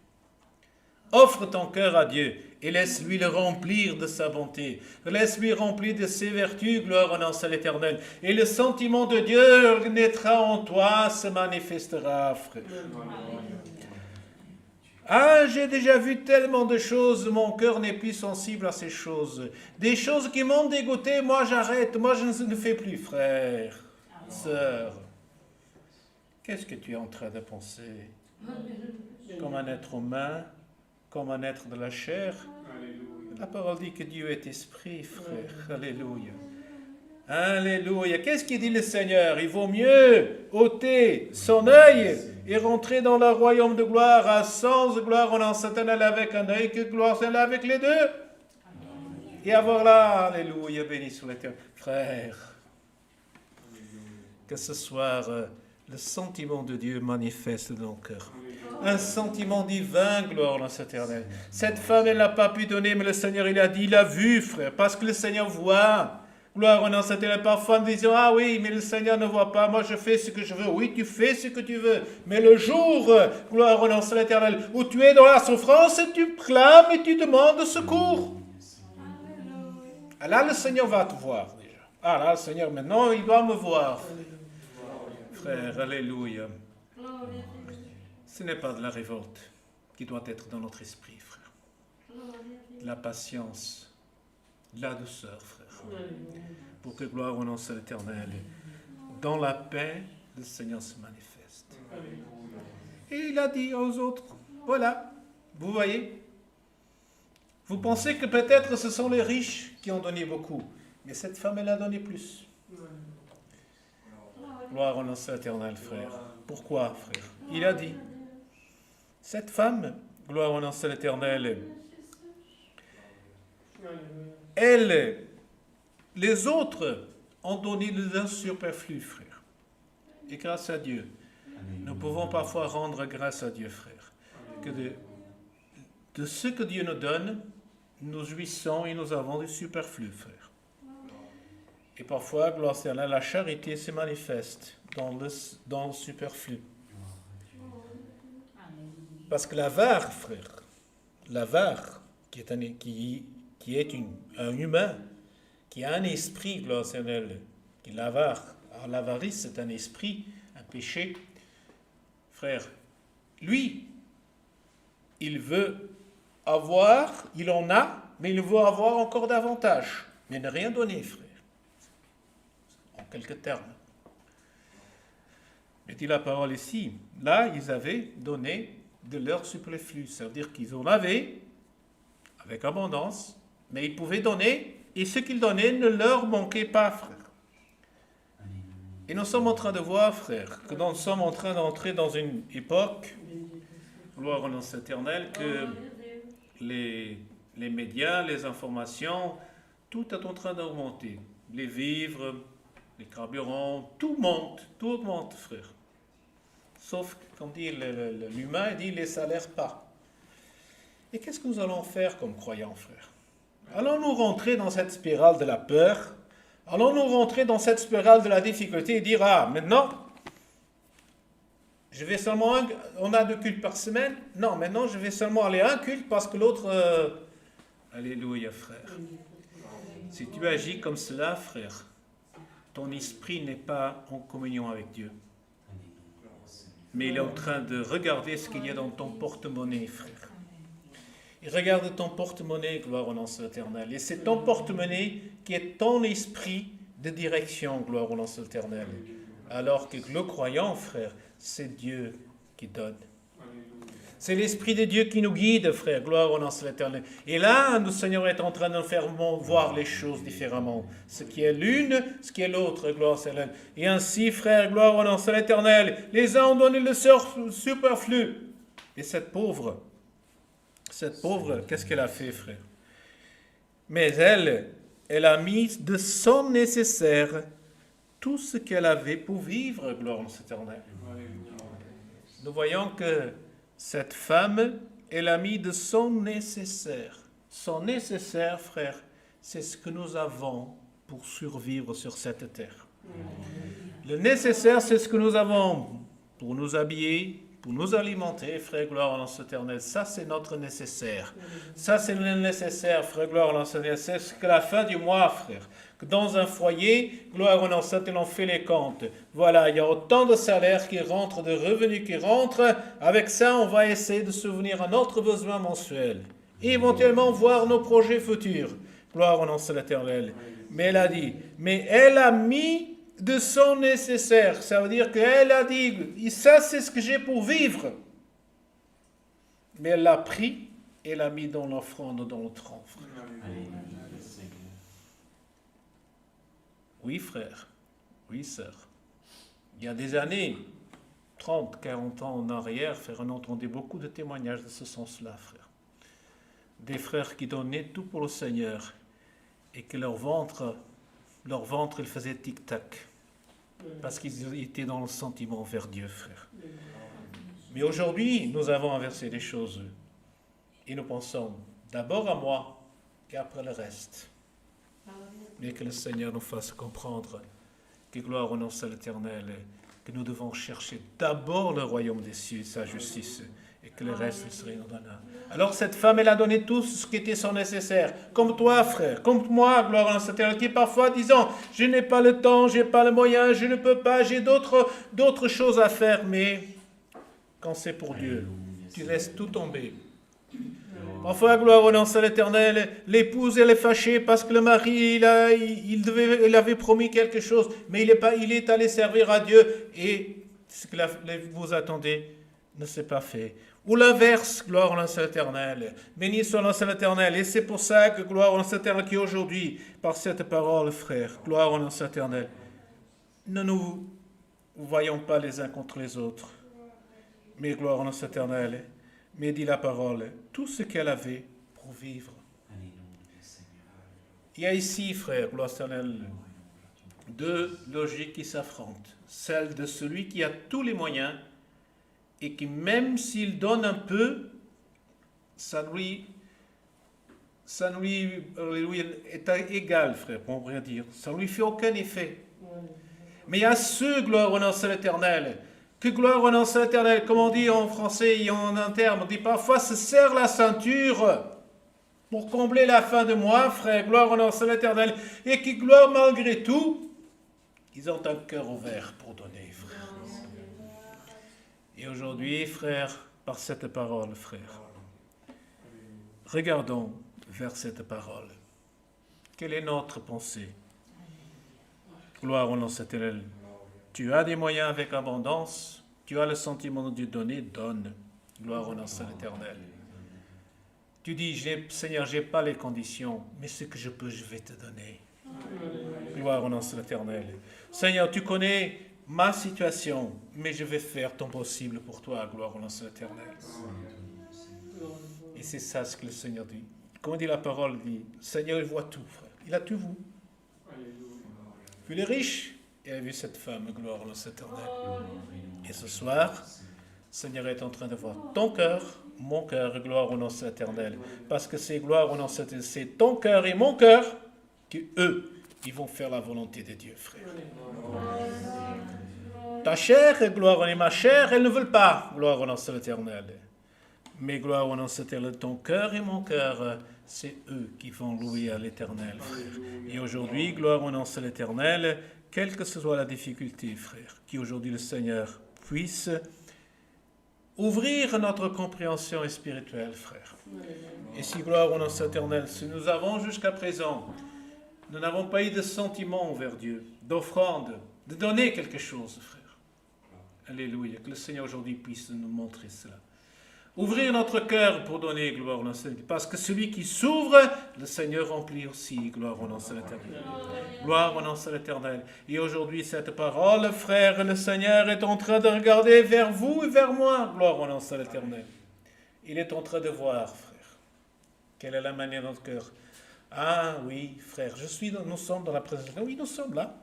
[SPEAKER 1] Offre ton cœur à Dieu et laisse-lui le remplir de sa bonté. Laisse-lui remplir de ses vertus, gloire au nom de l'Éternel. Et le sentiment de Dieu naîtra en toi, se manifestera, frère. J'ai déjà vu tellement de choses, mon cœur n'est plus sensible à ces choses. Des choses qui m'ont dégoûté, moi j'arrête, moi je ne le fais plus, frère, sœur. Qu'est-ce que tu es en train de penser? Comme un être humain, comme un être de la chair. La parole dit que Dieu est esprit, frère. Alléluia. Alléluia. Qu'est-ce qu'il dit le Seigneur? Il vaut mieux ôter son œil et rentrer dans le royaume de gloire à sans gloire en Satan avec un œil que gloire celle avec les deux. Et avoir là, alléluia, béni soit l'Éternel. Frère, que ce soir, le sentiment de Dieu manifeste dans le cœur. Un sentiment divin, gloire dans l'Éternel. Cette femme, elle n'a pas pu donner, mais le Seigneur, il a dit, il a vu, frère, parce que le Seigneur voit. Gloire au nom de l'éternel. Parfois, nous disons, ah oui, mais le Seigneur ne voit pas, moi je fais ce que je veux. Oui, tu fais ce que tu veux. Mais le jour, gloire au nom de l'éternel, où tu es dans la souffrance, tu clames et tu demandes secours. Ah, là, le Seigneur va te voir déjà. Ah là, le Seigneur, maintenant, il doit me voir. Frère, alléluia. Ce n'est pas de la révolte qui doit être dans notre esprit, frère. De la patience, de la douceur, frère. Pour que gloire au nom de l'éternel, dans la paix, le Seigneur se manifeste. Et il a dit aux autres, voilà, vous voyez, vous pensez que peut-être ce sont les riches qui ont donné beaucoup, mais cette femme, elle a donné plus. Gloire au nom de l'éternel, frère. Pourquoi, frère? Il a dit, cette femme, gloire au nom de l'éternel, elle, les autres ont donné le superflu, frère. Et grâce à Dieu, nous pouvons parfois rendre grâce à Dieu, frère. Que de ce que Dieu nous donne, nous jouissons et nous avons du superflu, frère. Et parfois, gloire à Dieu, la charité se manifeste dans le superflu. Parce que l'avare, frère, l'avare, qui est un humain, qui a un esprit, gloire à Dieu, qui est l'avare. Alors l'avarice, c'est un esprit, un péché. Frère, lui, il veut avoir, il en a, mais il veut avoir encore davantage. Mais ne rien donner, frère. En quelques termes. Mais dit la parole ici, là, ils avaient donné de leur superflu. Ça veut dire qu'ils en avaient, avec abondance, mais ils pouvaient donner, et ce qu'ils donnaient ne leur manquait pas, frère. Et nous sommes en train de voir, frère, que nous sommes en train d'entrer dans une époque, gloire au nom de l'Éternel, que les médias, les informations, tout est en train d'augmenter. Les vivres, les carburants, tout augmente, frère. Sauf, comme dit l'humain, il dit les salaires pas. Et qu'est-ce que nous allons faire comme croyants, frère? Allons-nous rentrer dans cette spirale de la peur? Allons-nous rentrer dans cette spirale de la difficulté et dire, ah, maintenant, je vais seulement on a 2 cultes par semaine? Non, maintenant, je vais seulement aller à un culte parce que l'autre... Alléluia, frère. Si tu agis comme cela, frère, ton esprit n'est pas en communion avec Dieu. Mais il est en train de regarder ce qu'il y a dans ton porte-monnaie, frère. Il regarde ton porte-monnaie, gloire au nom de l'Éternel. Et c'est ton porte-monnaie qui est ton esprit de direction, gloire au nom de l'Éternel. Alors que le croyant, frère, c'est Dieu qui donne. C'est l'Esprit de Dieu qui nous guide, frère, gloire au nom de l'Éternel. Et là, le Seigneur est en train de nous faire voir les choses différemment. Ce qui est l'une, ce qui est l'autre, gloire au Seigneur. Et ainsi, frère, gloire au nom de l'Éternel, les uns ont donné le superflu. Et cette pauvre, qu'est-ce qu'elle a fait, frère? Mais elle a mis de son nécessaire tout ce qu'elle avait pour vivre, gloire au Éternel. Nous voyons que cette femme, elle a mis de son nécessaire. Son nécessaire, frère, c'est ce que nous avons pour survivre sur cette terre. Le nécessaire, c'est ce que nous avons pour nous habiller, pour nous alimenter, frère, gloire en l'Éternel. Ça, c'est notre nécessaire. Ça, c'est le nécessaire, frère, gloire en l'Éternel. C'est ce que la fin du mois, frère. Que dans un foyer, gloire en l'Éternel, on fait les comptes. Voilà, il y a autant de salaires qui rentrent, de revenus qui rentrent. Avec ça, on va essayer de souvenir à notre besoin mensuel. Et éventuellement, voir nos projets futurs. Gloire en l'Éternel. Mais elle a dit, mais elle a mis de son nécessaire. Ça veut dire qu'elle a dit, ça c'est ce que j'ai pour vivre. Mais elle l'a pris et l'a mis dans l'offrande, dans le tronc, frère. Oui, frère. Oui, sœur. Il y a des années, 30, 40 ans en arrière, frère, on entendait beaucoup de témoignages de ce sens-là, frère. Des frères qui donnaient tout pour le Seigneur et que leur ventre, il faisait tic-tac. Parce qu'ils étaient dans le sentiment vers Dieu, frère. Mais aujourd'hui, nous avons inversé les choses. Et nous pensons d'abord à moi, qu'après le reste. mais que le Seigneur nous fasse comprendre que gloire au nom de l'Éternel, que nous devons chercher d'abord le royaume des cieux et sa justice, et que le reste serait nous donnera. Alors cette femme, elle a donné tout ce qui était son nécessaire, comme toi, frère, comme moi, gloire au nom de l'Éternel, qui parfois disant, je n'ai pas le temps, je n'ai pas le moyen, je ne peux pas, j'ai d'autres choses à faire, mais quand c'est pour Dieu, tu laisses tout tomber. Parfois, gloire au nom de l'Éternel, l'épouse, elle est fâchée parce que le mari, il avait promis quelque chose, mais il est allé servir à Dieu et ce que vous attendez ne s'est pas fait. Ou l'inverse, gloire au nom de l'Éternel. Béni soit le nom de l'Éternel. Et c'est pour ça que gloire au nom de l'Éternel qui aujourd'hui, par cette parole, frère, gloire au nom de l'Éternel, ne nous voyons pas les uns contre les autres, mais gloire au nom de l'Éternel. Mais dit la parole, tout ce qu'elle avait pour vivre. Il y a ici, frère, gloire à l'Éternel, deux logiques qui s'affrontent. Celle de celui qui a tous les moyens et qui, même s'il donne un peu, ça lui est égal, frère, on pourrait dire. Ça ne lui fait aucun effet. Mais il y a ceux, gloire au nom de l'Éternel, que gloire au nom de l'Éternel, comme on dit en français et en interne, on dit parfois se serre la ceinture pour combler la fin de mois, frère, gloire au nom de l'Éternel, et qui gloire malgré tout, ils ont un cœur ouvert pour donner, frère. Et aujourd'hui, frère, par cette parole, frère, regardons vers cette parole. Quelle est notre pensée? Gloire au nom de l'Éternel. Tu as des moyens avec abondance, tu as le sentiment de Dieu donner, donne. Gloire au nom de l'Éternel. Tu dis, Seigneur, je n'ai pas les conditions, mais ce que je peux, je vais te donner. Gloire au nom de l'Éternel. Seigneur, tu connais ma situation, mais je vais faire ton possible pour toi. Gloire au nom de l'Éternel. Et c'est ça ce que le Seigneur dit. Comme dit la parole, dit, Seigneur, il voit tout, frère. Il a tout vu. Vu les riches, et a vu cette femme, gloire au nom de l'Éternel. Et ce soir, le Seigneur est en train de voir ton cœur, mon cœur, gloire au nom de l'Éternel. Parce que c'est gloire au nom de l'Éternel, c'est ton cœur et mon cœur qui, eux, ils vont faire la volonté de Dieu, frère. Ta chair, gloire au nom de ma chair, elles ne veulent pas, gloire au nom de l'Éternel. Mais gloire au nom de l'Éternel, ton cœur et mon cœur, c'est eux qui vont louer à l'Éternel, frère. Et aujourd'hui, gloire au nom de l'Éternel, quelle que soit la difficulté, frère, qu'aujourd'hui le Seigneur puisse ouvrir notre compréhension spirituelle, frère. Et si, gloire au nom de l'Éternel, si nous avons jusqu'à présent, nous n'avons pas eu de sentiment envers Dieu, d'offrande, de donner quelque chose, frère. Alléluia, que le Seigneur aujourd'hui puisse nous montrer cela. Ouvrir notre cœur pour donner gloire au nom de l'Éternel. Parce que celui qui s'ouvre, le Seigneur remplit aussi, gloire au nom de l'Éternel. Gloire au nom de l'Éternel. Et aujourd'hui, cette parole, frère, le Seigneur est en train de regarder vers vous et vers moi, gloire au nom de l'Éternel. Il est en train de voir, frère, quelle est la manière de notre cœur. Ah oui, frère, nous sommes dans la présence de Dieu. Oui, nous sommes là.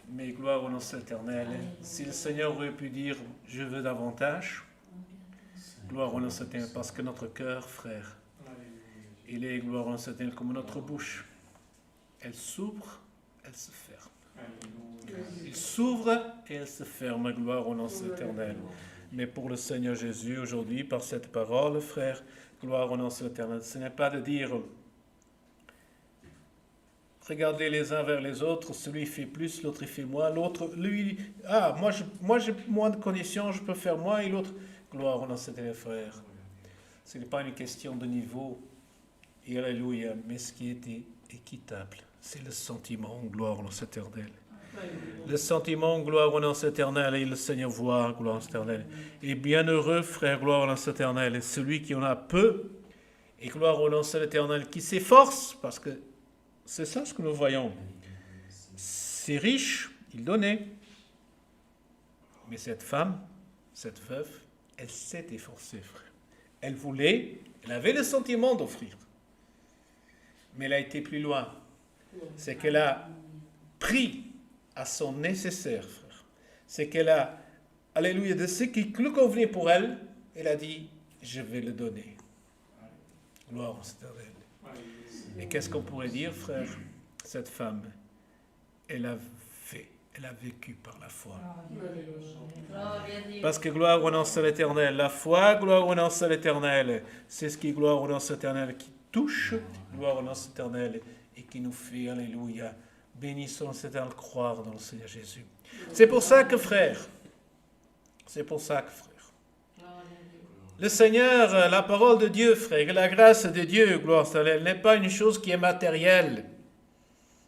[SPEAKER 1] Mais gloire au nom de l'Éternel. Si le Seigneur aurait pu dire, je veux davantage, gloire au nom de l'Éternel, parce que notre cœur, frère, il est, gloire au nom de l'Éternel, comme notre bouche. Elle s'ouvre, elle se ferme. Il s'ouvre et elle se ferme, gloire au nom de l'Éternel. Mais pour le Seigneur Jésus, aujourd'hui, par cette parole, frère, gloire au nom de l'Éternel, ce n'est pas de dire, regardez les uns vers les autres, celui fait plus, l'autre il fait moins, l'autre, lui, moi j'ai moins de conditions, je peux faire moins, et l'autre, gloire au nom de l'Éternel, frère. Ce n'est pas une question de niveau, et alléluia, mais ce qui était équitable, c'est le sentiment, gloire au nom de l'Éternel. Le sentiment, gloire au nom de l'Éternel, et le Seigneur voit, gloire au l'Éternel. Et bienheureux, frère, gloire au nom de l'Éternel, et celui qui en a peu, et gloire au nom de l'Éternel, qui s'efforce, parce que c'est ça ce que nous voyons. Ces riches, ils donnaient. Mais cette femme, cette veuve, elle s'est efforcée, frère. Elle voulait, elle avait le sentiment d'offrir. Mais elle a été plus loin. C'est qu'elle a pris à son nécessaire, frère. C'est qu'elle a, alléluia, de ce qui lui convenait pour elle, elle a dit, je vais le donner. Gloire au Seigneur. Et qu'est-ce qu'on pourrait dire, frère? Cette femme, elle a vécu par la foi.
[SPEAKER 2] Gloria a Dio.
[SPEAKER 1] Parce que gloire au nom de l'Éternel, la foi, gloire au nom de l'Éternel, c'est ce qui est gloire au nom de l'Éternel qui touche, gloire au nom de l'Éternel et qui nous fait, alléluia, bénissons l'Éternel, croire dans le Seigneur Jésus. C'est pour ça que frère, le Seigneur, la parole de Dieu, frère, la grâce de Dieu, gloire à l'Éternel, n'est pas une chose qui est matérielle.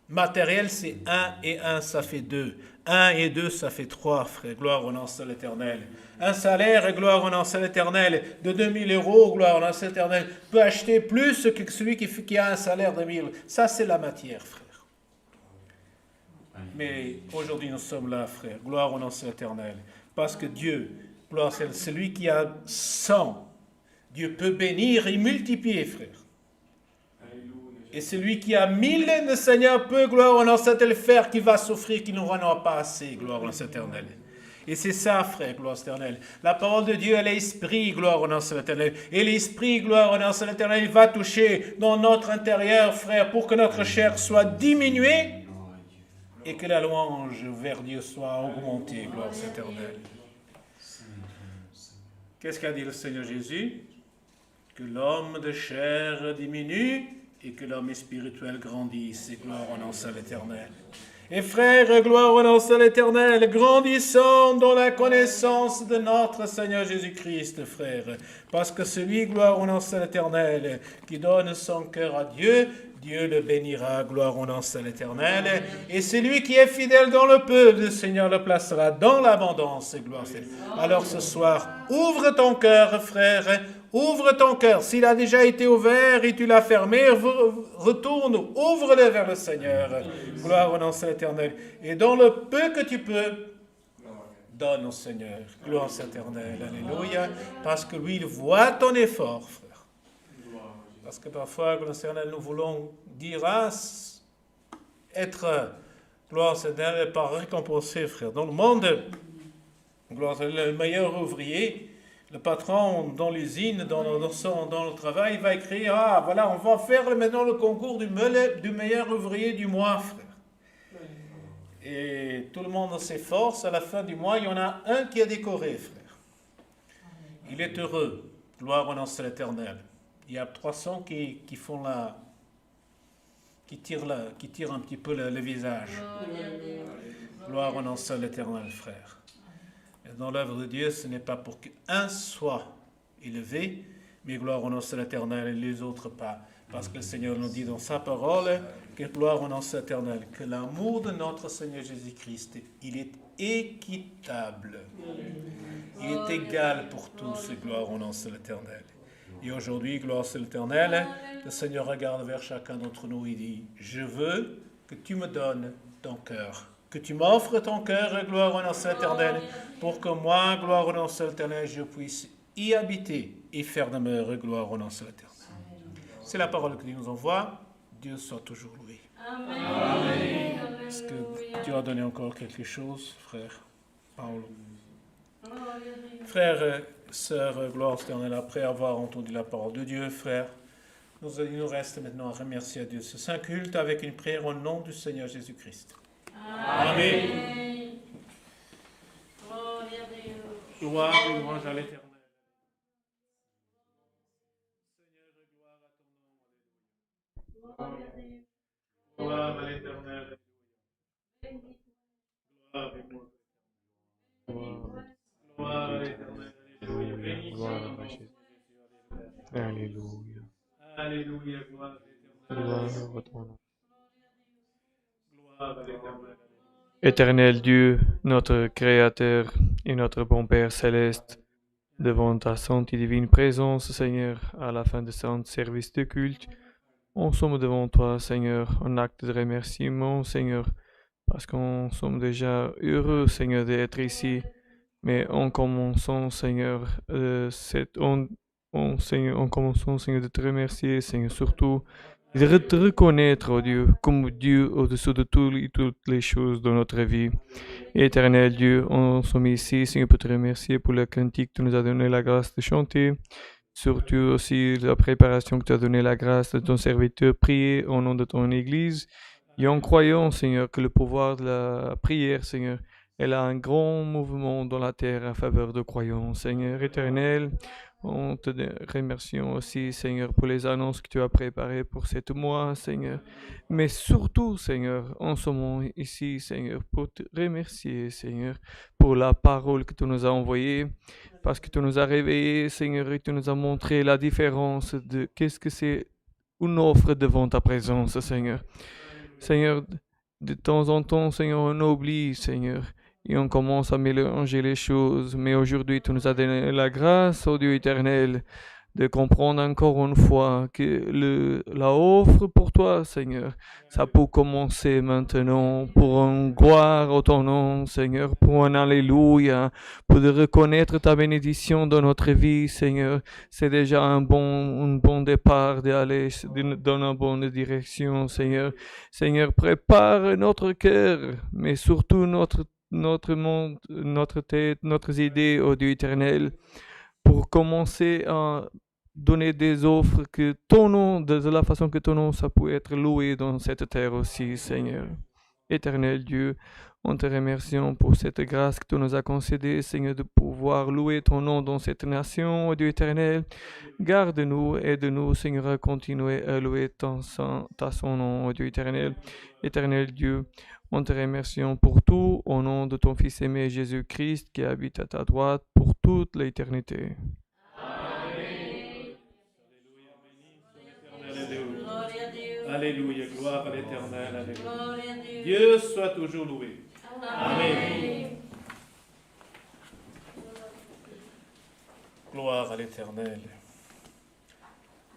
[SPEAKER 1] Matériel, c'est 1 et 1, ça fait 2. 1 et 2, ça fait 3, frère. Gloire au nom de l'Éternel. Un salaire, gloire au nom de l'Éternel, de 2000 €, gloire au nom de l'Éternel, peut acheter plus que celui qui a un salaire de 1000. Ça, c'est la matière, frère. Mais aujourd'hui, nous sommes là, frère. Gloire au nom de l'Éternel. Parce que Dieu, gloire, c'est celui qui a 100. Dieu peut bénir et multiplier, frère. Et celui qui a 1000, le Seigneur peut, gloire au nom de l'Éternel, faire, qui va souffrir, qui n'aura pas assez, gloire au nom de l'Éternel. Et c'est ça, frère, gloire à l'Éternel. La parole de Dieu, elle est esprit, gloire au nom de l'Éternel. Et l'esprit, gloire au nom de l'Éternel, il va toucher dans notre intérieur, frère, pour que notre chair soit diminuée et que la louange vers Dieu soit augmentée, gloire à l'Éternel. Qu'est-ce qu'a dit le Seigneur Jésus? Que l'homme de chair diminue et que l'homme spirituel grandisse, et gloire au nom de l'Éternel. Et frères, gloire au nom de l'Éternel, grandissons dans la connaissance de notre Seigneur Jésus-Christ, frère. Parce que celui, gloire au nom de l'Éternel, qui donne son cœur à Dieu, Dieu le bénira, gloire au nom de l'Éternel. Et celui qui est fidèle dans le peu, le Seigneur le placera dans l'abondance, gloire à l'Éternel. Alors ce soir, ouvre ton cœur, frère. Ouvre ton cœur. S'il a déjà été ouvert et tu l'as fermé, retourne, ouvre-le vers le Seigneur. Gloire au nom de l'Éternel. Et dans le peu que tu peux, donne au Seigneur. Gloire à l'Éternel. Alléluia. Parce que lui, il voit ton effort, frère. Parce que parfois, gloire à l'Éternel, nous voulons dire, être, gloire à l'Éternel, pas récompensé, frère. Dans le monde, gloire à l'Éternel, le meilleur ouvrier, le patron dans l'usine, dans le travail, va écrire, voilà, on va faire maintenant le concours du meilleur ouvrier du mois, frère. Et tout le monde s'efforce, à la fin du mois, il y en a un qui est décoré, frère. Il est heureux, gloire au nom de l'Éternel. Il y a 300 qui tirent un petit peu le visage. Gloire au nom de l'Éternel, frère. Dans l'œuvre de Dieu, ce n'est pas pour qu'un soit élevé, mais gloire au nom de l'Éternel et les autres pas. Parce que le Seigneur nous dit dans sa parole que gloire au nom de l'Éternel, que l'amour de notre Seigneur Jésus-Christ, il est équitable. Il est égal pour tous, gloire au nom de l'Éternel. Et aujourd'hui, gloire à l'Éternel, le Seigneur regarde vers chacun d'entre nous et dit, je veux que tu me donnes ton cœur. Que tu m'offres ton cœur, gloire au nom de l'Éternel, pour que moi, gloire au nom de l'Éternel, je puisse y habiter et faire demeure, gloire au nom de l'Éternel. C'est la parole que Dieu nous envoie. Dieu soit toujours loué.
[SPEAKER 2] Amen.
[SPEAKER 1] Est-ce que Dieu a donné encore quelque chose, frère Paul? Frères, sœurs, gloire à l'Éternel, après avoir entendu la parole de Dieu, frère, il nous reste maintenant à remercier Dieu ce saint culte avec une prière au nom du Seigneur Jésus-Christ. Amen. Gloire et louange à l'Éternel. Gloire à l'Éternel. Gloire et louange. Gloire à l'Éternel.
[SPEAKER 6] Gloire à Jésus. Alléluia.
[SPEAKER 1] Alléluia. Gloire à l'Éternel.
[SPEAKER 6] Gloire à ton nom.
[SPEAKER 1] Gloire à l'Éternel.
[SPEAKER 6] Éternel Dieu, notre Créateur et notre bon Père céleste, devant ta sainte et divine présence, Seigneur, à la fin de ce service de culte, on sommes devant toi, Seigneur, en acte de remerciement, Seigneur, parce qu'on sommes déjà heureux, Seigneur, d'être ici, mais en commençant, Seigneur, en commençant, Seigneur, de te remercier, Seigneur, surtout, de te reconnaître, oh Dieu, comme Dieu au-dessous de toutes les choses dans notre vie. Éternel Dieu, on sommes ici, Seigneur, pour te remercier pour le cantique que tu nous as donné la grâce de chanter. surtout aussi la préparation que tu as donné la grâce de ton serviteur, prier au nom de ton Église. Et en croyant, Seigneur, que le pouvoir de la prière, Seigneur, elle a un grand mouvement dans la terre en faveur de croyants. Seigneur éternel, on te remercie aussi, Seigneur, pour les annonces que tu as préparées pour cette mois, Seigneur. Mais surtout, Seigneur, en ce moment ici, Seigneur, pour te remercier, Seigneur, pour la parole que tu nous as envoyée, parce que tu nous as réveillés, Seigneur, et tu nous as montré la différence de qu'est-ce que c'est une offre devant ta présence, Seigneur. Seigneur, de temps en temps, Seigneur, on oublie, Seigneur, et on commence à mélanger les choses. Mais aujourd'hui, tu nous as donné la grâce, ô Dieu éternel, de comprendre encore une fois que la offre pour toi, Seigneur, ça peut commencer maintenant pour une gloire à ton nom, Seigneur, pour un alléluia, pour de reconnaître ta bénédiction dans notre vie, Seigneur. C'est déjà un bon départ d'aller dans une bonne direction, Seigneur. Seigneur, prépare notre cœur, mais surtout notre monde, notre tête, notre idée, ô Dieu éternel, pour commencer à donner des offres que ton nom, de la façon que ton nom, ça peut être loué dans cette terre aussi, Seigneur. Éternel Dieu, on te remercie pour cette grâce que tu nous as concédée, Seigneur, de pouvoir louer ton nom dans cette nation, ô Dieu éternel. Garde-nous, aide-nous, Seigneur, à continuer à louer ton nom, ô Dieu éternel. Éternel Dieu, on te remercie pour tout, au nom de ton Fils aimé Jésus-Christ, qui habite à ta droite pour toute l'éternité.
[SPEAKER 1] Alléluia, gloire à l'Éternel. Alléluia.
[SPEAKER 2] Gloria a Dio.
[SPEAKER 1] Dieu soit toujours loué. Amen. Gloire à l'Éternel.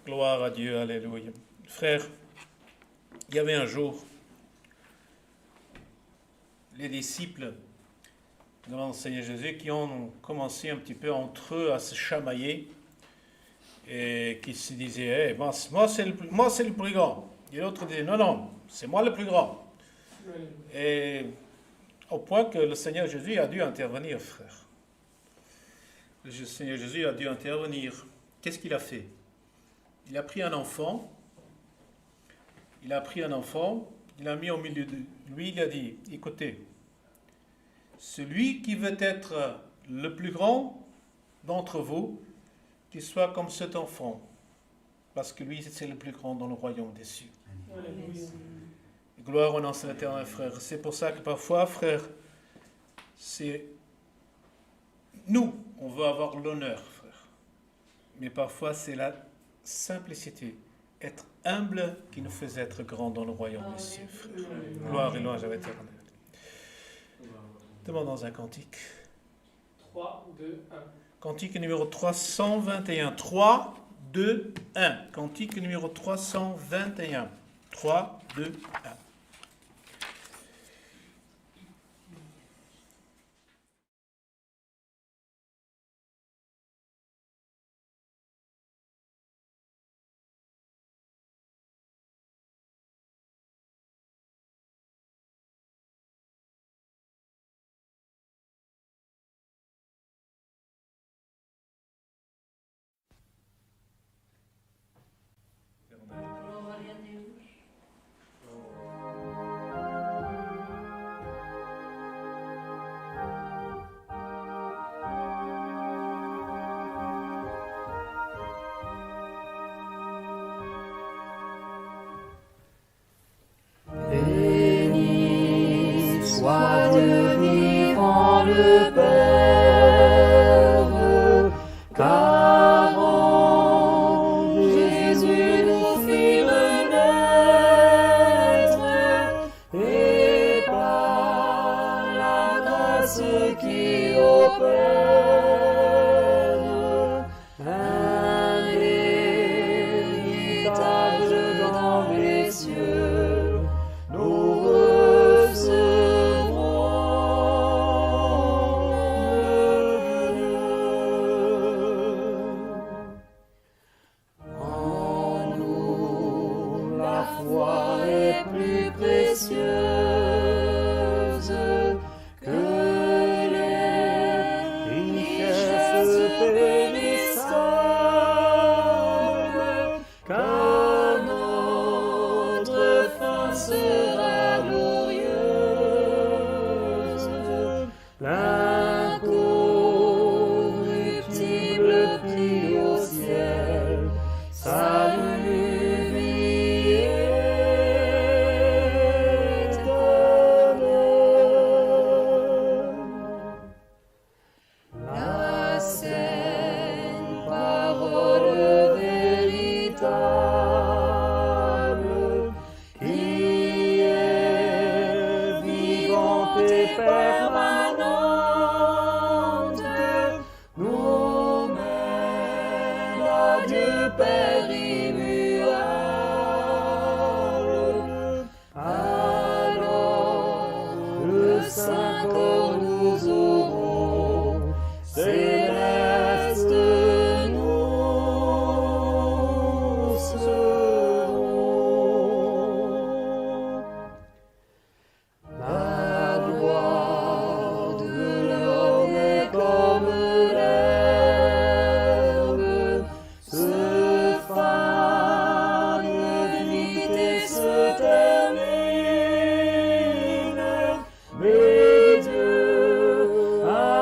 [SPEAKER 1] Gloire à Dieu, alléluia. Frère, il y avait un jour, les disciples de l'enseignant Jésus qui ont commencé un petit peu entre eux à se chamailler et qui se disaient hey, moi c'est le plus grand. Et l'autre disait non, c'est moi le plus grand. Et au point que le Seigneur Jésus a dû intervenir, frère. Le Seigneur Jésus a dû intervenir. Qu'est-ce qu'il a fait? Il a pris un enfant, il l'a mis au milieu de lui, il a dit, écoutez, celui qui veut être le plus grand d'entre vous, qu'il soit comme cet enfant, parce que lui, c'est le plus grand dans le royaume des cieux. Gloire au nom de l'Éternel, frère. C'est pour ça que parfois, frère, c'est nous, on veut avoir l'honneur, frère. Mais parfois, c'est la simplicité, être humble qui nous fait être grand dans le royaume des cieux, frère. Gloire et louange à l'Éternel. Demandons un cantique.
[SPEAKER 4] 3, 2, 1.
[SPEAKER 1] Cantique numéro 321. 3, 2, 1. Cantique numéro 321. 3, 2, 1.
[SPEAKER 2] Gloria a Dio.
[SPEAKER 3] Béni soit Dieu vivant le Père, car en Jésus nous fit renaître, et par la grâce qui opère, un héritage dans les cieux, nous recevrons en nous. La foi est plus précieuse que les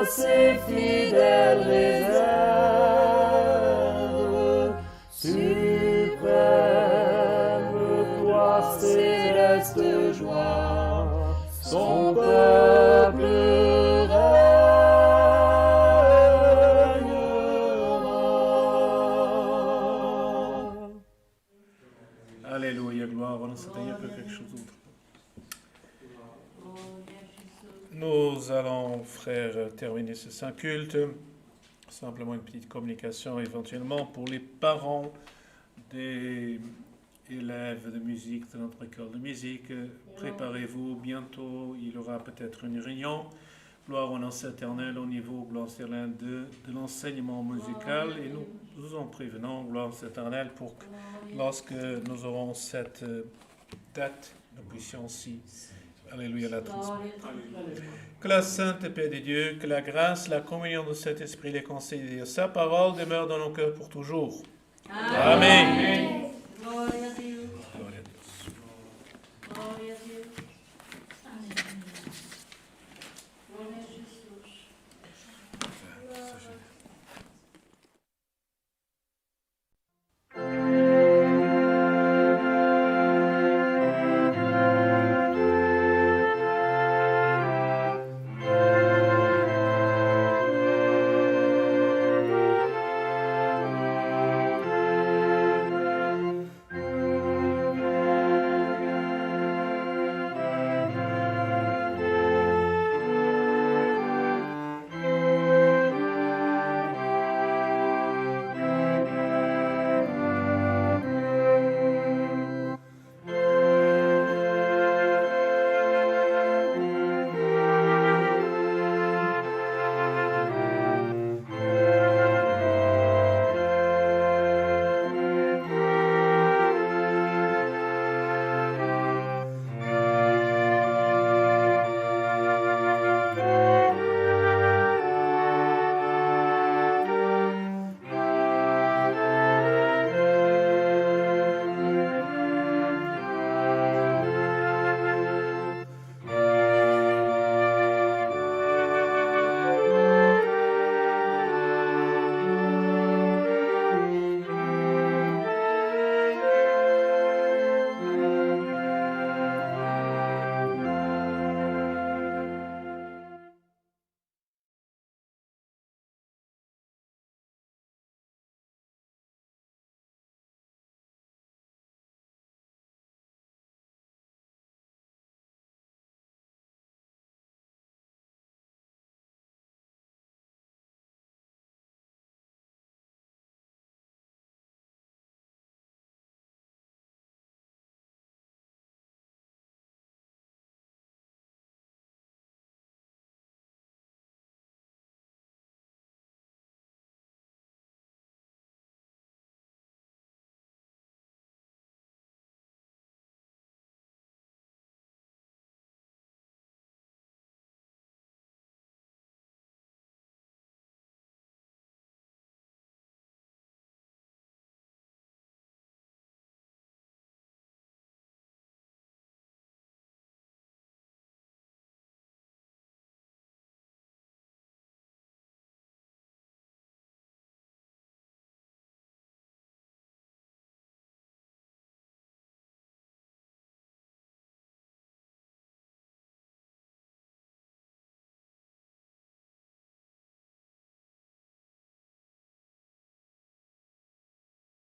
[SPEAKER 3] ses fidèles réserves, suprême toi céleste joie, son peuple régnera.
[SPEAKER 1] Alléluia, gloire à notre Seigneur, quelque chose d'autre. Nous allons, frères, terminer ce saint culte. Simplement une petite communication éventuellement pour les parents des élèves de musique de notre école de musique. Préparez-vous, bientôt il y aura peut-être une réunion. Gloire au nom éternel au niveau, gloire éternelle de l'enseignement musical. Et nous vous en prévenons, gloire éternelle, pour que lorsque nous aurons cette date, nous puissions aussi, alléluia, la transmettre. Que la sainte paix de Dieu, que la grâce, la communion de cet esprit, les conseils de Dieu, sa parole demeure dans nos cœurs pour toujours. Amen.
[SPEAKER 2] Gloria